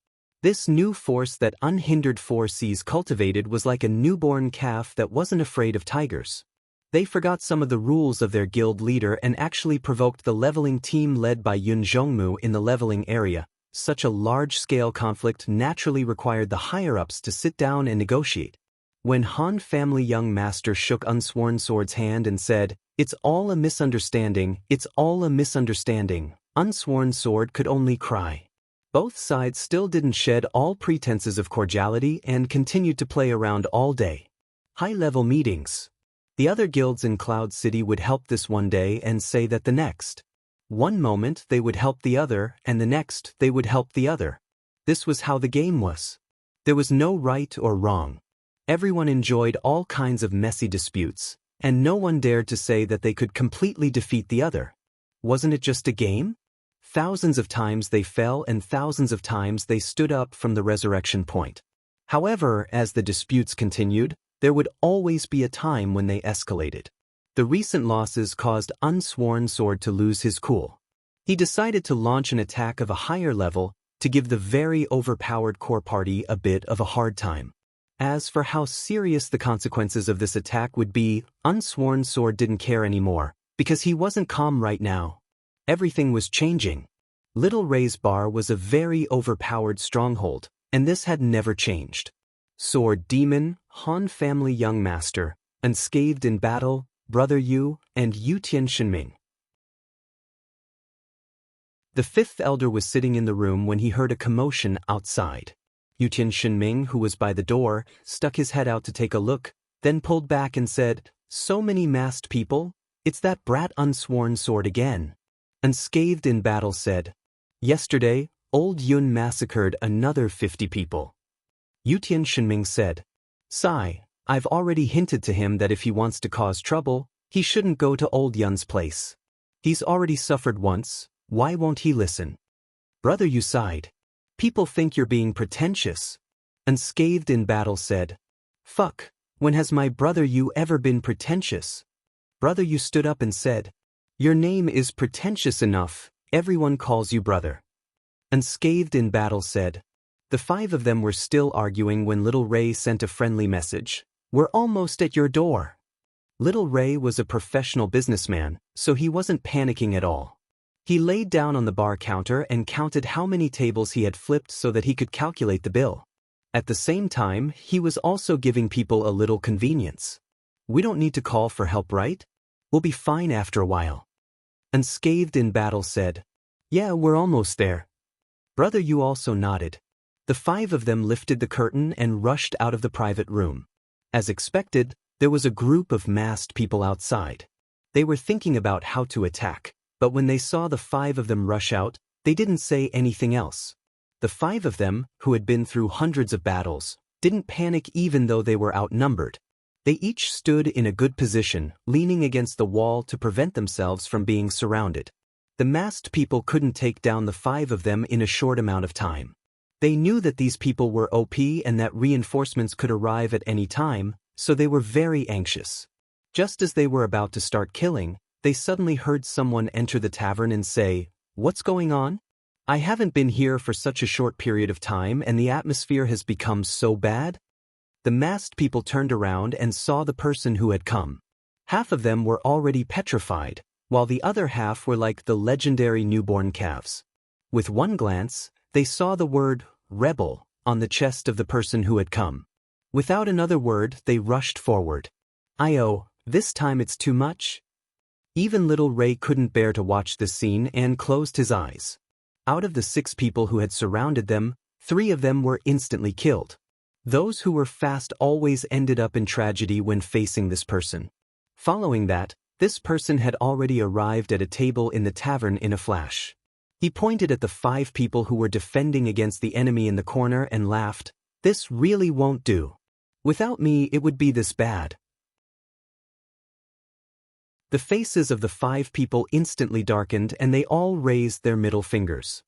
This new force that Unhindered foresees cultivated was like a newborn calf that wasn't afraid of tigers. They forgot some of the rules of their guild leader and actually provoked the leveling team led by Yun Zhongmu in the leveling area. Such a large-scale conflict naturally required the higher-ups to sit down and negotiate. When Han Family Young Master shook Unsworn Sword's hand and said, "It's all a misunderstanding, it's all a misunderstanding," Unsworn Sword could only cry. Both sides still didn't shed all pretenses of cordiality and continued to play around all day. High-level meetings. The other guilds in Cloud City would help this one day and say that the next. One moment they would help the other, and the next they would help the other. This was how the game was. There was no right or wrong. Everyone enjoyed all kinds of messy disputes, and no one dared to say that they could completely defeat the other. Wasn't it just a game? Thousands of times they fell and thousands of times they stood up from the resurrection point. However, as the disputes continued, there would always be a time when they escalated. The recent losses caused Unsworn Sword to lose his cool. He decided to launch an attack of a higher level to give the very overpowered core party a bit of a hard time. As for how serious the consequences of this attack would be, Unsworn Sword didn't care anymore, because he wasn't calm right now. Everything was changing. Little Ray's Bar was a very overpowered stronghold, and this had never changed. Sword Demon, Han Family Young Master, Unscathed in Battle, Brother Yu, and Yutian Shinming. The 5th elder was sitting in the room when he heard a commotion outside. Yutian Shinming, who was by the door, stuck his head out to take a look, then pulled back and said, "So many masked people? It's that brat Unsworn Sword again." Unscathed in Battle said, "Yesterday, old Yun massacred another 50 people." Yutian Shinming said, "Sigh, I've already hinted to him that if he wants to cause trouble, he shouldn't go to old Yun's place. He's already suffered once, why won't he listen? Brother, you sighed. People think you're being pretentious. Unscathed in battle said. Fuck, when has my brother you ever been pretentious? Brother, you stood up and said. Your name is pretentious enough, everyone calls you brother. Unscathed in battle said. The 5 of them were still arguing when Little Ray sent a friendly message. We're almost at your door. Little Ray was a professional businessman, so he wasn't panicking at all. He laid down on the bar counter and counted how many tables he had flipped so that he could calculate the bill. At the same time, he was also giving people a little convenience. We don't need to call for help, right? We'll be fine after a while. Unscathed in battle said. Yeah, we're almost there. Brother, you also nodded. The 5 of them lifted the curtain and rushed out of the private room. As expected, there was a group of masked people outside. They were thinking about how to attack, but when they saw the 5 of them rush out, they didn't say anything else. The 5 of them, who had been through hundreds of battles, didn't panic even though they were outnumbered. They each stood in a good position, leaning against the wall to prevent themselves from being surrounded. The masked people couldn't take down the 5 of them in a short amount of time. They knew that these people were OP and that reinforcements could arrive at any time, so they were very anxious. Just as they were about to start killing, they suddenly heard someone enter the tavern and say, "What's going on? I haven't been here for such a short period of time and the atmosphere has become so bad." The masked people turned around and saw the person who had come. Half of them were already petrified, while the other half were like the legendary newborn calves. With one glance, they saw the word, "Rebel," on the chest of the person who had come. Without another word, they rushed forward. This time it's too much. Even Little Ray couldn't bear to watch this scene and closed his eyes. Out of the 6 people who had surrounded them, 3 of them were instantly killed. Those who were fast always ended up in tragedy when facing this person. Following that, this person had already arrived at a table in the tavern in a flash. He pointed at the 5 people who were defending against the enemy in the corner and laughed. This really won't do. Without me, it would be this bad. The faces of the 5 people instantly darkened and they all raised their middle fingers.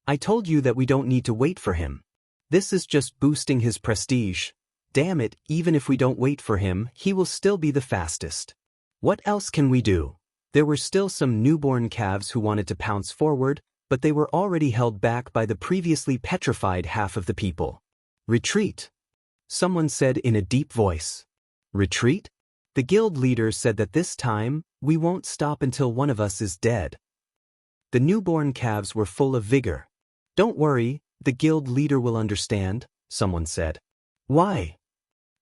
I told you that we don't need to wait for him. This is just boosting his prestige. Damn it, even if we don't wait for him, he will still be the fastest. What else can we do? There were still some newborn calves who wanted to pounce forward, but they were already held back by the previously petrified half of the people. Retreat. Someone said in a deep voice. Retreat? The guild leader said that this time, we won't stop until one of us is dead. The newborn calves were full of vigor. Don't worry, the guild leader will understand, someone said. Why?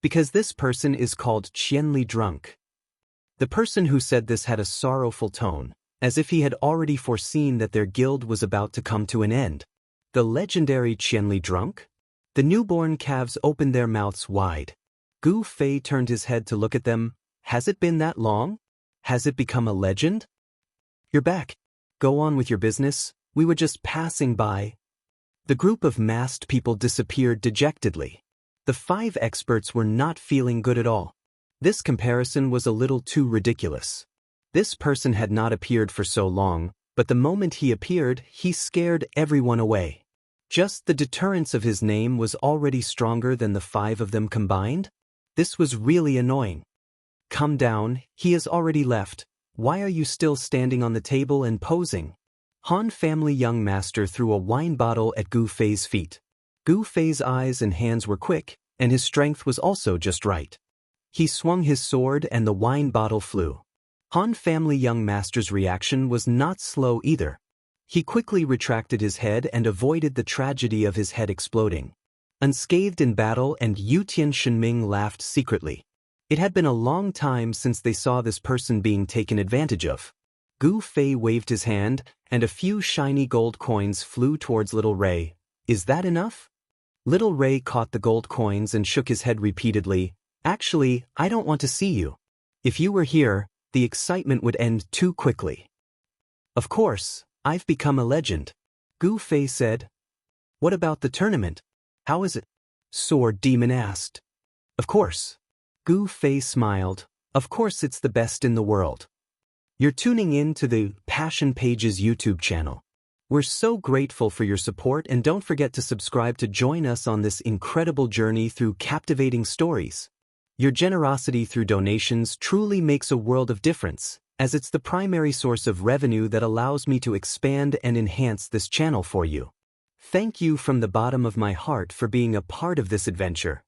Because this person is called Qianli Drunk. The person who said this had a sorrowful tone, as if he had already foreseen that their guild was about to come to an end. The legendary Qianli Drunk? The newborn calves opened their mouths wide. Gu Fei turned his head to look at them. Has it been that long? Has it become a legend? You're back. Go on with your business, we were just passing by. The group of masked people disappeared dejectedly. The 5 experts were not feeling good at all. This comparison was a little too ridiculous. This person had not appeared for so long, but the moment he appeared, he scared everyone away. Just the deterrence of his name was already stronger than the 5 of them combined. This was really annoying. Come down, he has already left. Why are you still standing on the table and posing? Han family young master threw a wine bottle at Gu Fei's feet. Gu Fei's eyes and hands were quick, and his strength was also just right. He swung his sword and the wine bottle flew. Han family young master's reaction was not slow either. He quickly retracted his head and avoided the tragedy of his head exploding. Unscathed in battle and Yutian Shenming laughed secretly. It had been a long time since they saw this person being taken advantage of. Gu Fei waved his hand, and a few shiny gold coins flew towards Little Ray. Is that enough? Little Ray caught the gold coins and shook his head repeatedly. Actually, I don't want to see you. If you were here, the excitement would end too quickly. Of course, I've become a legend. Gu Fei said. What about the tournament? How is it? Sword Demon asked. Of course. Gu Fei smiled. Of course it's the best in the world. You're tuning in to the Passion Pages YouTube channel. We're so grateful for your support, and don't forget to subscribe to join us on this incredible journey through captivating stories. Your generosity through donations truly makes a world of difference, as it's the primary source of revenue that allows me to expand and enhance this channel for you. Thank you from the bottom of my heart for being a part of this adventure.